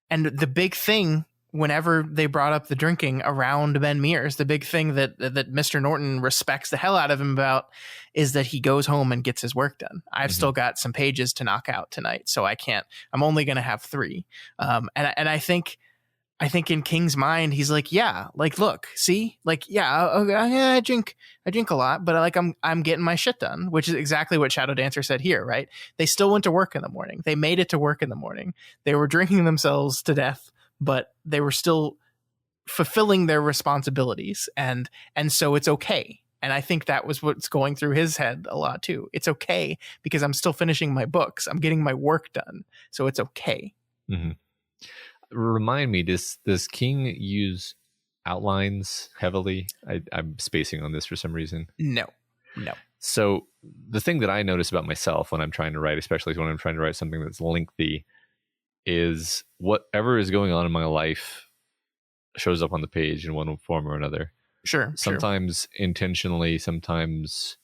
And the big thing whenever they brought up the drinking around Ben Mears, the big thing that Mr. Norton respects the hell out of him about is that he goes home and gets his work done. I've still got some pages to knock out tonight, so I'm only going to have 3. And I think in King's mind, he's like, yeah, like, look, see, like, yeah, I drink a lot, but like, I'm getting my shit done, which is exactly what Shadow Dancer said here, right? They still went to work in the morning. They made it to work in the morning. They were drinking themselves to death, but they were still fulfilling their responsibilities. And so it's okay. And I think that was what's going through his head a lot too. It's okay because I'm still finishing my books. I'm getting my work done. So it's okay. Mm-hmm. Remind me, does King use outlines heavily? I'm spacing on this for some reason. No. So the thing that I notice about myself when I'm trying to write, especially when I'm trying to write something that's lengthy, is whatever is going on in my life shows up on the page in one form or another. Sure. Sometimes intentionally, sometimes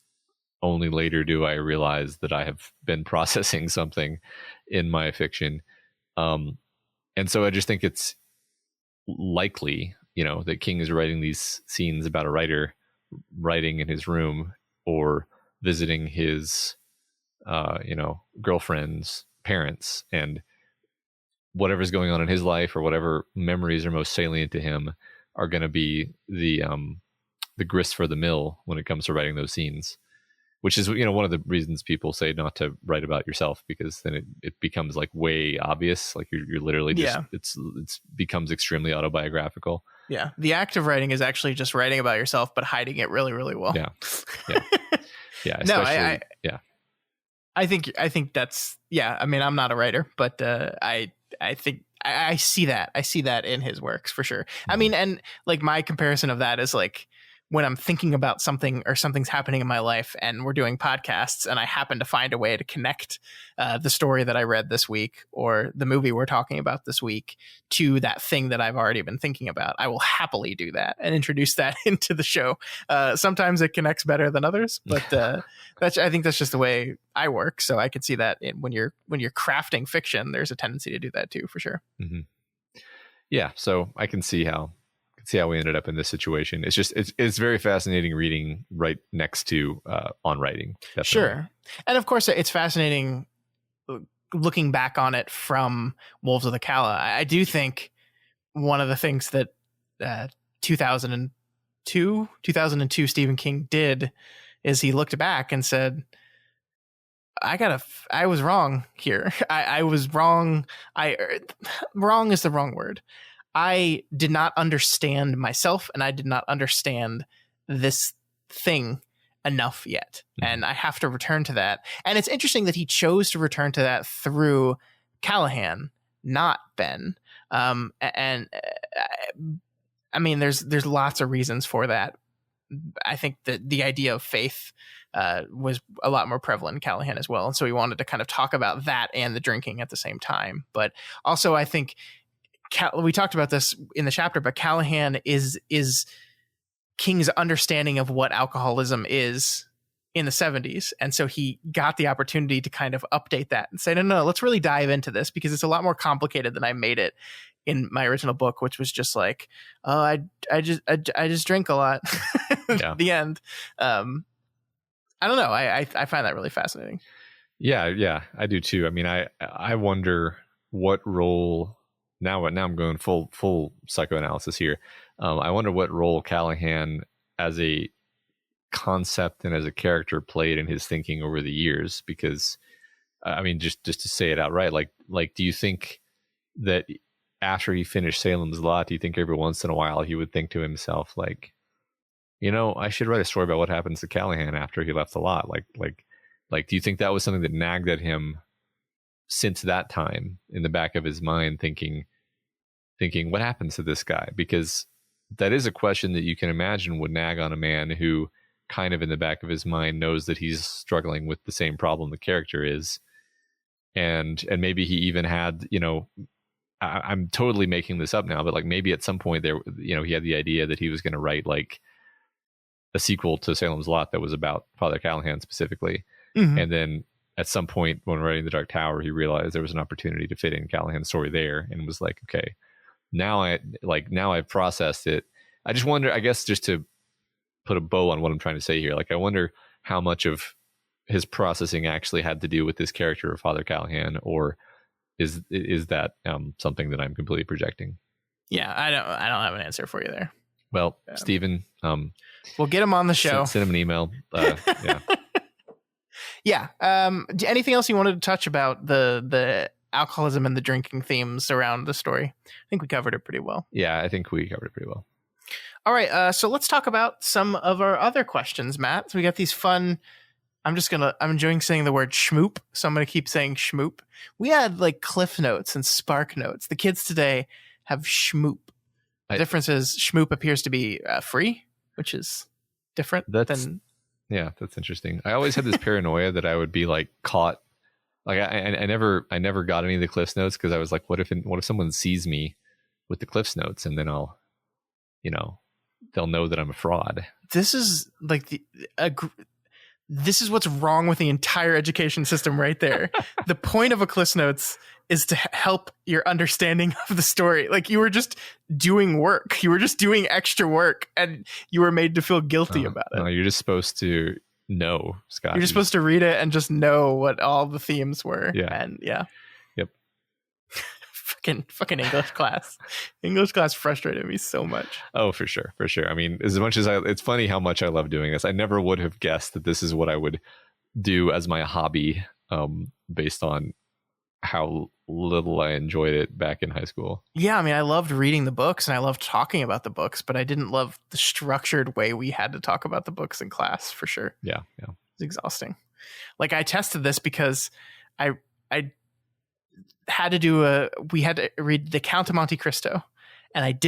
only later do I realize that I have been processing something in my fiction. And so I just think it's likely, that King is writing these scenes about a writer writing in his room or visiting his, girlfriend's parents, and whatever's going on in his life or whatever memories are most salient to him are going to be the grist for the mill when it comes to writing those scenes, which is, one of the reasons people say not to write about yourself, because then it becomes like way obvious. Like you're literally just, it's becomes extremely autobiographical. Yeah. The act of writing is actually just writing about yourself, but hiding it really, really well. Yeah. No, I think that's, I mean, I'm not a writer, but I think I see that. I see that in his works for sure. I mean, and like my comparison of that is like when I'm thinking about something or something's happening in my life and we're doing podcasts and I happen to find a way to connect the story that I read this week or the movie we're talking about this week to that thing that I've already been thinking about, I will happily do that and introduce that into the show. Sometimes it connects better than others, but I think that's just the way I work. So I can see that when you're crafting fiction, there's a tendency to do that too, for sure. Mm-hmm. Yeah. So I can see how we ended up in this situation. It's just, it's very fascinating reading right next to on writing. Definitely. Sure. And of course it's fascinating looking back on it from Wolves of the Calla. I do think one of the things that 2002 Stephen King did is he looked back and said, I was wrong here. I was wrong. Wrong is the wrong word. I did not understand myself and I did not understand this thing enough yet. And I have to return to that. And it's interesting that he chose to return to that through Callahan, not Ben. I mean, there's lots of reasons for that. I think that the idea of faith was a lot more prevalent in Callahan as well. And so he wanted to kind of talk about that and the drinking at the same time. But also I think we talked about this in the chapter, but Callahan is King's understanding of what alcoholism is in the 70s. And so he got the opportunity to kind of update that and say, no, let's really dive into this because it's a lot more complicated than I made it in my original book, which was just like, oh, I just drink a lot at the end. I don't know. I find that really fascinating. Yeah, I do too. I mean, I wonder what role. Now I'm going full psychoanalysis here. I wonder what role Callahan as a concept and as a character played in his thinking over the years. Because, I mean, just to say it outright, like, do you think that after he finished Salem's Lot, do you think every once in a while he would think to himself, like, I should write a story about what happens to Callahan after he left the lot? Like, do you think that was something that nagged at him since that time in the back of his mind, thinking what happens to this guy? Because that is a question that you can imagine would nag on a man who kind of in the back of his mind knows that he's struggling with the same problem the character is. And maybe he even had, I'm totally making this up now, but like maybe at some point there, he had the idea that he was going to write like a sequel to Salem's Lot that was about Father Callahan specifically. Mm-hmm. And then at some point when writing The Dark Tower, he realized there was an opportunity to fit in Callahan's story there and was like, okay, now I've processed it. I just wonder, I guess, just to put a bow on what I'm trying to say here, like I wonder how much of his processing actually had to do with this character of Father Callahan, or is that something that I'm completely projecting? Yeah, I don't have an answer for you there. Well, Stephen, we'll get him on the show. Send him an email. Yeah. Yeah. Anything else you wanted to touch about the alcoholism and the drinking themes around the story? I think we covered it pretty well. Yeah, I think we covered it pretty well. All right. So let's talk about some of our other questions, Matt. So we got these fun. I'm enjoying saying the word schmoop, so I'm going to keep saying schmoop. We had like Cliff Notes and Spark Notes. The kids today have schmoop. The difference is schmoop appears to be free, which is different than. Yeah, that's interesting. I always had this paranoia that I would be like caught. Like I never got any of the Cliff Notes because I was like, what if someone sees me with the Cliff Notes, and then I'll, they'll know that I'm a fraud. This is like this is what's wrong with the entire education system right there. The point of a Cliff Notes is to help your understanding of the story. Like you were just doing work. You were just doing extra work, and you were made to feel guilty about it. No, you're just supposed to know, Scott. You're just supposed to read it and just know what all the themes were. Yeah. And yeah. Yep. fucking English class. English class frustrated me so much. Oh, for sure. For sure. I mean, as much as it's funny how much I love doing this. I never would have guessed that this is what I would do as my hobby, based on how little I enjoyed it back in high school. Yeah, I mean, I loved reading the books and I loved talking about the books, but I didn't love the structured way we had to talk about the books in class, for sure. Yeah. It's exhausting. Like I tested this because I had to we had to read The Count of Monte Cristo, and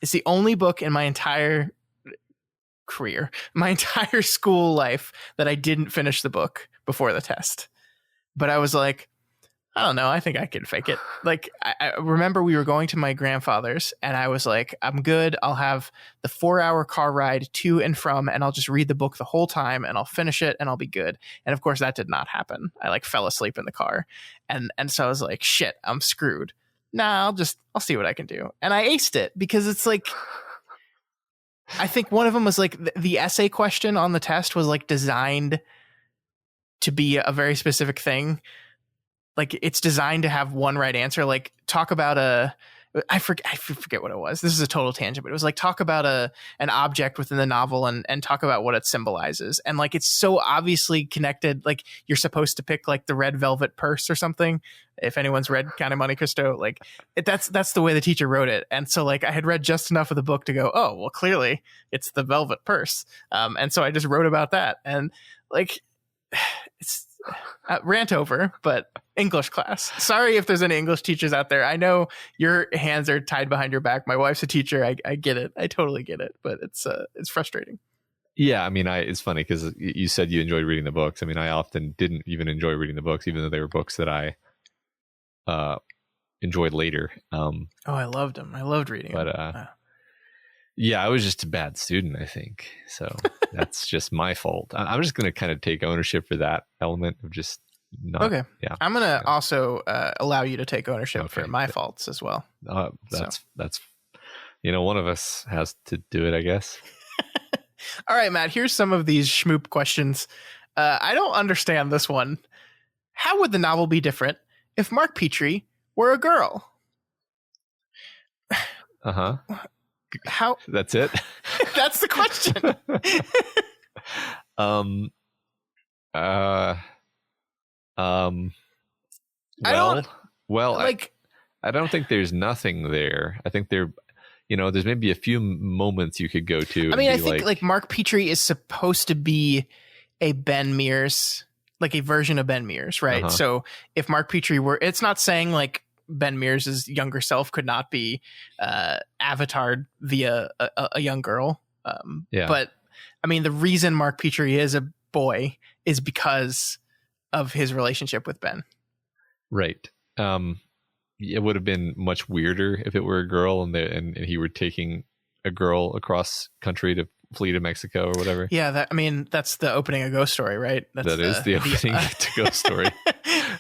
it's the only book in my entire career, my entire school life, that I didn't finish the book before the test. But I was like, I don't know. I think I can fake it. Like, I remember we were going to my grandfather's and I was like, I'm good. I'll have the 4-hour car ride to and from, and I'll just read the book the whole time and I'll finish it and I'll be good. And of course that did not happen. I like fell asleep in the car. And so I was like, shit, I'm screwed. Nah, I'll see what I can do. And I aced it because it's like, I think one of them was like the essay question on the test was like designed to be a very specific thing. Like it's designed to have one right answer. Like talk about I forget what it was. This is a total tangent, but it was like talk about an object within the novel and talk about what it symbolizes. And like it's so obviously connected. Like you're supposed to pick like the red velvet purse or something. If anyone's read Count of Monte Cristo, like that's the way the teacher wrote it. And so like I had read just enough of the book to go, oh well, clearly it's the velvet purse. And so I just wrote about that. And like it's rant over, but English class. Sorry if there's any English teachers out there. I know your hands are tied behind your back. My wife's a teacher. I get it. I totally get it. But it's frustrating. Yeah, I mean, it's funny because you said you enjoyed reading the books. I mean, I often didn't even enjoy reading the books, even though they were books that I enjoyed later. I loved them. I loved reading them. But yeah, I was just a bad student, I think. So that's just my fault. I'm just going to kind of take ownership for that element of just not. Okay. Yeah. I'm going to also allow you to take ownership for my faults as well. That's one of us has to do it, I guess. All right, Matt, here's some of these Schmoop questions. I don't understand this one. How would the novel be different if Mark Petrie were a girl? Uh-huh. How? That's it? That's the question. I don't think there's nothing there. I think there's maybe a few moments you could go to. I mean, I think like Mark Petrie is supposed to be a Ben Mears, like a version of Ben Mears, right? Uh-huh. So if Mark Petrie were, it's not saying like Ben Mears' younger self could not be avatared via a young girl. But I mean, the reason Mark Petrie is a boy is because of his relationship with Ben. Right. It would have been much weirder if it were a girl and he were taking a girl across country to flee to Mexico or whatever. Yeah. That's the opening of Ghost Story, right? That is the opening to Ghost Story.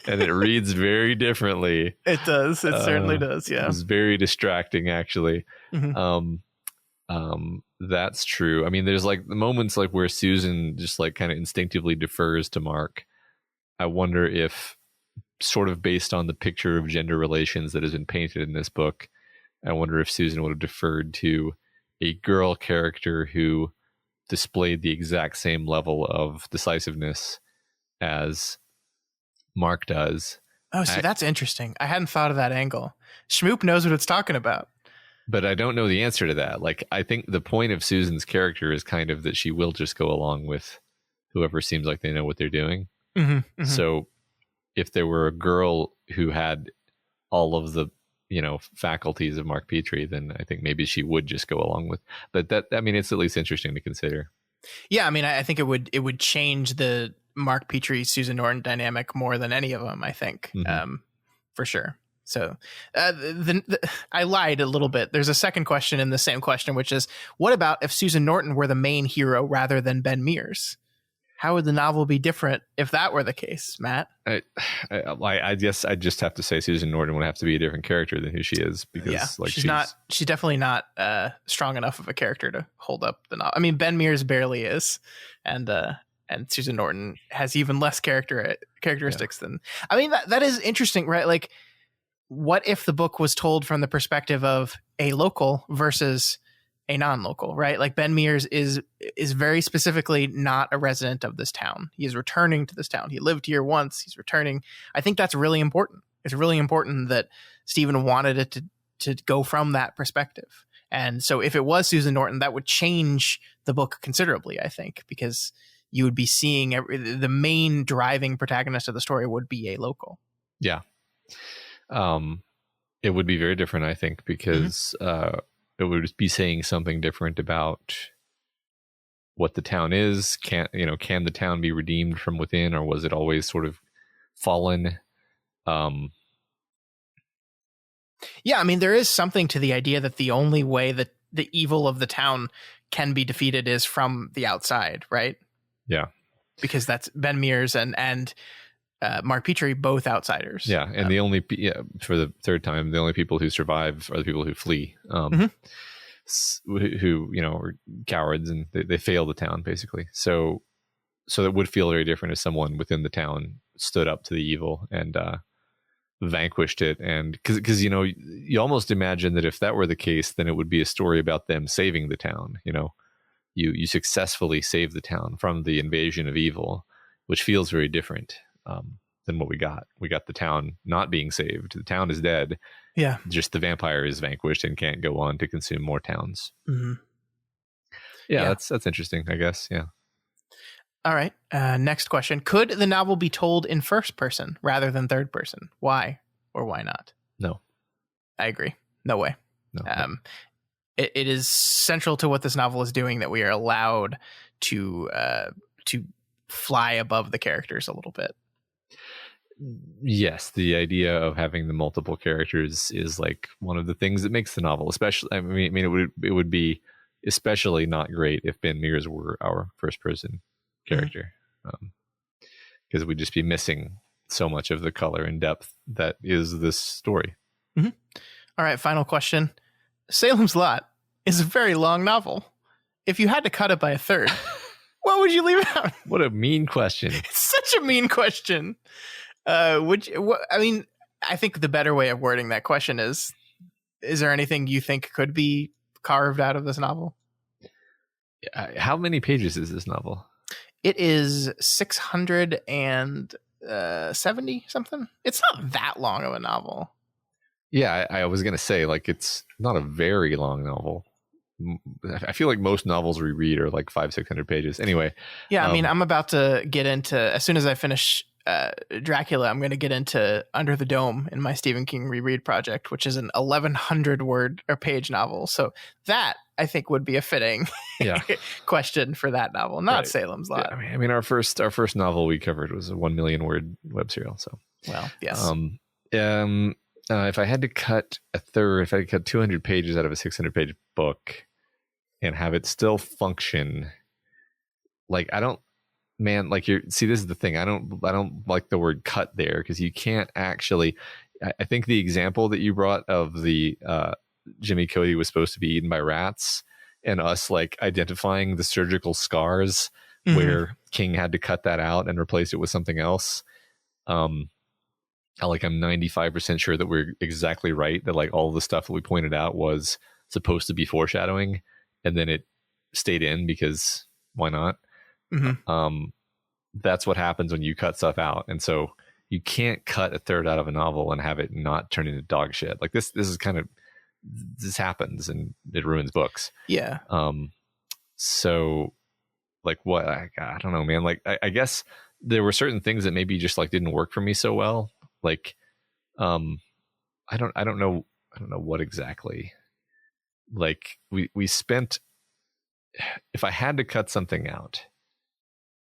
and it reads very differently. It does. It certainly does. Yeah. It was very distracting, actually. Mhm. That's true. I mean, there's like the moments like where Susan just like kind of instinctively defers to Mark. I wonder if, sort of based on the picture of gender relations that has been painted in this book, I wonder if Susan would have deferred to a girl character who displayed the exact same level of decisiveness as Mark does. Oh, see, that's interesting. I hadn't thought of that angle. Schmoop knows what it's talking about. But I don't know the answer to that. Like, I think the point of Susan's character is kind of that she will just go along with whoever seems like they know what they're doing. Mm-hmm. So if there were a girl who had all of the, faculties of Mark Petrie, then I think maybe she would just go along with. But it's at least interesting to consider. Yeah, I mean, I think it would change the Mark Petrie Susan Norton dynamic more than any of them, I think, for sure. So I lied a little bit. There's a second question in the same question, which is, what about if Susan Norton were the main hero rather than Ben Mears? How would the novel be different if that were the case, Matt? I guess I just have to say Susan Norton would have to be a different character than who she is, because she's definitely not strong enough of a character to hold up the novel. I mean, Ben Mears barely is, and Susan Norton has even less characteristics than. I mean, that is interesting, right? Like, what if the book was told from the perspective of a local versus a non-local, right? Like, Ben Mears is very specifically not a resident of this town. He is returning to this town. He lived here once. He's returning. I think that's really important. It's really important that Stephen wanted it to go from that perspective. And so if it was Susan Norton, that would change the book considerably, I think, because you would be seeing the main driving protagonist of the story would be a local. Yeah. It would be very different, I think, because it would be saying something different about what the town is. Can the town be redeemed from within, or was it always sort of fallen? Yeah, I mean, there is something to the idea that the only way that the evil of the town can be defeated is from the outside, right? Yeah. Because that's Ben Mears and Mark Petrie, both outsiders. Yeah, and for the third time, the only people who survive are the people who flee, who are cowards, and they fail the town, basically. So it would feel very different if someone within the town stood up to the evil and vanquished it. And because you almost imagine that if that were the case, then it would be a story about them saving the town. You successfully save the town from the invasion of evil, which feels very different than what we got. We got the town not being saved. The town is dead. Yeah. Just the vampire is vanquished and can't go on to consume more towns. Mm-hmm. Yeah, that's interesting, I guess. Yeah. All right. Next question. Could the novel be told in first person rather than third person? Why or why not? No. I agree. No way. No. It is central to what this novel is doing that we are allowed to fly above the characters a little bit. Yes, the idea of having the multiple characters is like one of the things that makes the novel, especially. I mean, it would be especially not great if Ben Mears were our first person character, because we'd just be missing so much of the color and depth that is this story. Mm-hmm. All right, final question. Salem's Lot is a very long novel. If you had to cut it by a third, what would you leave out? What a mean question. It's such a mean question. I think the better way of wording that question is there anything you think could be carved out of this novel? How many pages is this novel? It is 670 something. It's not that long of a novel. Yeah, I was going to say, like, it's not a very long novel. I feel like most novels we read are like 500-600 pages. Anyway. Yeah, I mean, I'm about to get into, as soon as I finish Dracula, I'm going to get into Under the Dome in my Stephen King reread project, which is an 1,100 word or page novel. So that, I think, would be a fitting question for that novel, not Salem's Lot. Yeah, I mean, our first novel we covered was a 1 million word web serial. So, well, yes. If I had to cut a third, if I had to cut 200 pages out of a 600 page book and have it still function, like, I don't man, like this is the thing. I don't like the word cut there, because you can't actually. I think the example that you brought of the Jimmy Cody was supposed to be eaten by rats, and us like identifying the surgical scars where King had to cut that out and replace it with something else. I'm 95% sure that we're exactly right, that like all the stuff that we pointed out was supposed to be foreshadowing, and then it stayed in because why not? That's what happens when you cut stuff out. And so you can't cut a third out of a novel and have it not turn into dog shit. Like this is kind of, this happens and it ruins books. Yeah. So like what, I don't know, man. Like I guess there were certain things that maybe just like didn't work for me so well. Like, I don't know what exactly. Like we spent, if I had to cut something out,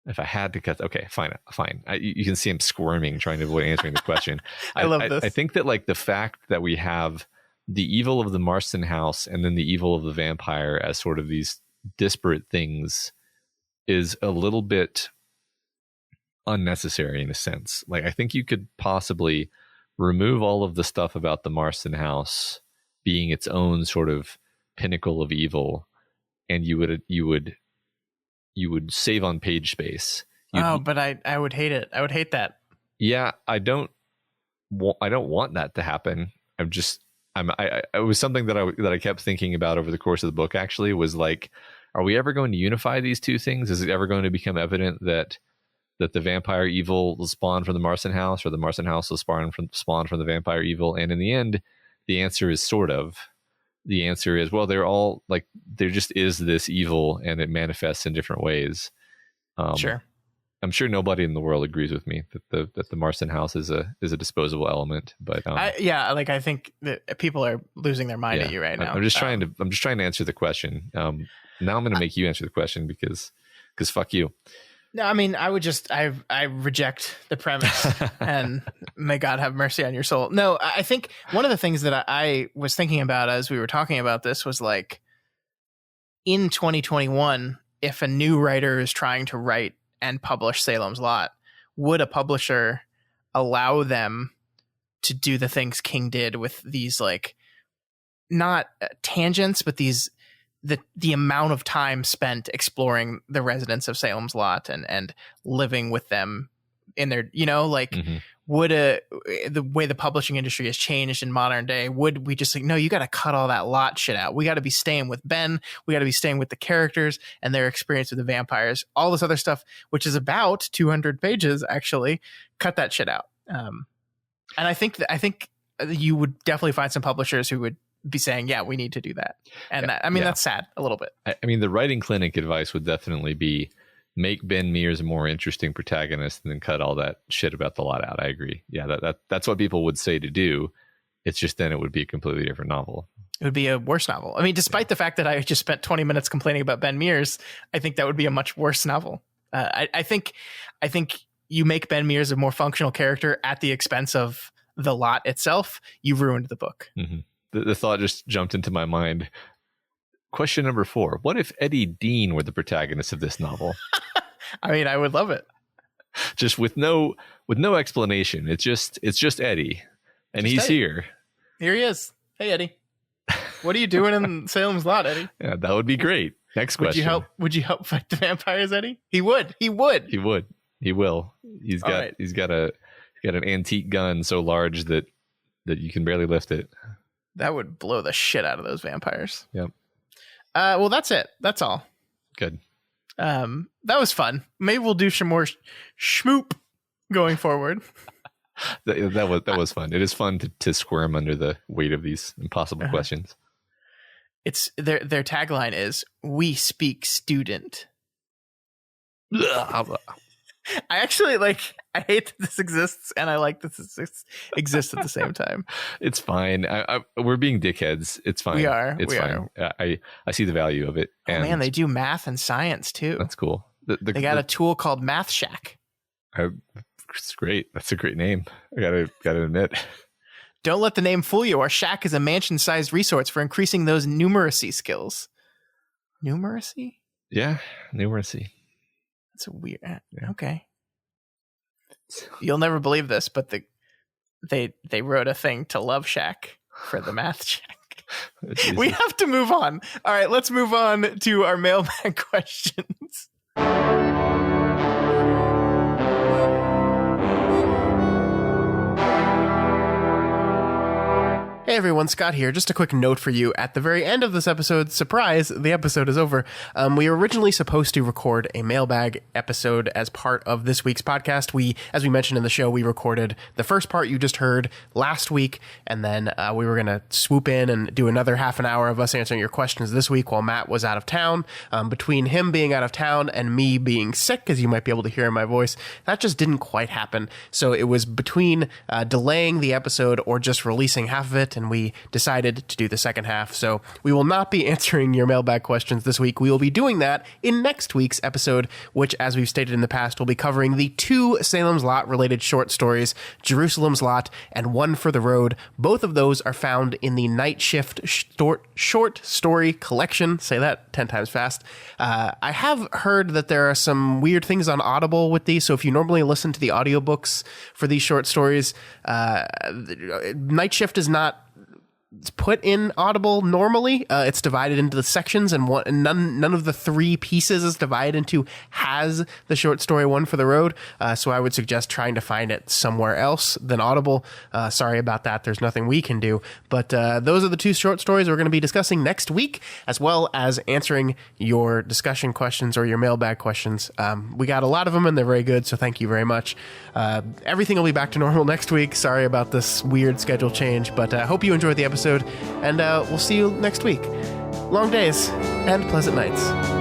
okay, fine. You can see him squirming, trying to avoid answering the question. I love this. I think that like the fact that we have the evil of the Marston house and then the evil of the vampire as sort of these disparate things is a little bit unnecessary in a sense. Like I think you could possibly remove all of the stuff about the Marston house being its own sort of pinnacle of evil, and you would save on page space. But I would hate it. I would hate that. Yeah, I don't want that to happen. It was something that I kept thinking about over the course of the book. Actually, was like, are we ever going to unify these two things? Is it ever going to become evident that the vampire evil will spawn from the Marston house, or the Marston house will spawn from the vampire evil? And in the end, the answer is sort of. The answer is, well, they're all like, there just is this evil and it manifests in different ways. Sure. I'm sure nobody in the world agrees with me that the Marston house is a disposable element, but I think that people are losing their mind at you right now. I'm just trying to answer the question. Now I'm going to make you answer the question because fuck you. No, I mean, I reject the premise, and may God have mercy on your soul. No, I think one of the things that I was thinking about as we were talking about this was like, in 2021, if a new writer is trying to write and publish Salem's Lot, would a publisher allow them to do the things King did with these, like, not tangents, but these the amount of time spent exploring the residents of Salem's Lot and living with them in their, would the way the publishing industry has changed in modern day, would we just like, no, you got to cut all that Lot shit out. We got to be staying with Ben. We got to be staying with the characters and their experience with the vampires, all this other stuff, which is about 200 pages, actually. Cut that shit out. And I think you would definitely find some publishers who would be saying, yeah, we need to do that. And that's sad a little bit. I mean, the writing clinic advice would definitely be make Ben Mears a more interesting protagonist and then cut all that shit about the Lot out. I agree. Yeah, that's what people would say to do. It's just then it would be a completely different novel. It would be a worse novel. I mean, despite the fact that I just spent 20 minutes complaining about Ben Mears, I think that would be a much worse novel. I think you make Ben Mears a more functional character at the expense of the Lot itself. You've ruined the book. Mm-hmm. The thought just jumped into my mind. Question number 4. What if Eddie Dean were the protagonist of this novel? I mean, I would love it. Just with no explanation. It's just Eddie. And just he's Eddie. Here. Here he is. Hey, Eddie. What are you doing in Salem's Lot, Eddie? Yeah, that would be great. Next question. Would you help fight the vampires, Eddie? He would. He will. He's got an antique gun so large that you can barely lift it. That would blow the shit out of those vampires. Yep. Well, that's it. That's all. Good. That was fun. Maybe we'll do some more Schmoop going forward. that was fun. It is fun to squirm under the weight of these impossible questions. It's their tagline is "We speak student." I actually I hate that this exists, and I like that this exists at the same time. It's fine. We're being dickheads. It's fine. We are. It's fine. I see the value of it. Oh, man, they do math and science too. That's cool. They got a tool called Math Shack. It's great. That's a great name. I gotta admit. Don't let the name fool you. Our shack is a mansion-sized resource for increasing those numeracy skills. Numeracy? Yeah, numeracy. It's a weird. Yeah. Okay. You'll never believe this, but they wrote a thing to Love Shack for the math check. We have to move on. All right, let's move on to our mailbag questions. Hey everyone, Scott here. Just a quick note for you. At the very end of this episode, surprise, the episode is over. We were originally supposed to record a mailbag episode as part of this week's podcast. As we mentioned in the show, we recorded the first part you just heard last week, and then we were going to swoop in and do another half an hour of us answering your questions this week while Matt was out of town. Between him being out of town and me being sick, as you might be able to hear in my voice, that just didn't quite happen. So it was between delaying the episode or just releasing half of it, and we decided to do the second half. So we will not be answering your mailbag questions this week. We will be doing that in next week's episode, which, as we've stated in the past, will be covering the 2 Salem's Lot related short stories, Jerusalem's Lot and One for the Road. Both of those are found in the Night Shift short story collection. Say that 10 times fast. I have heard that there are some weird things on Audible with these. So if you normally listen to the audiobooks for these short stories, Night Shift is not put in Audible normally. It's divided into the sections, and none of the 3 pieces is divided into has the short story One for the Road. So I would suggest trying to find it somewhere else than Audible. Sorry about that. There's nothing we can do. But those are the 2 short stories we're going to be discussing next week, as well as answering your discussion questions or your mailbag questions. We got a lot of them, and they're very good, so thank you very much. Everything will be back to normal next week. Sorry about this weird schedule change, but I hope you enjoyed the episode, and we'll see you next week. Long days and pleasant nights.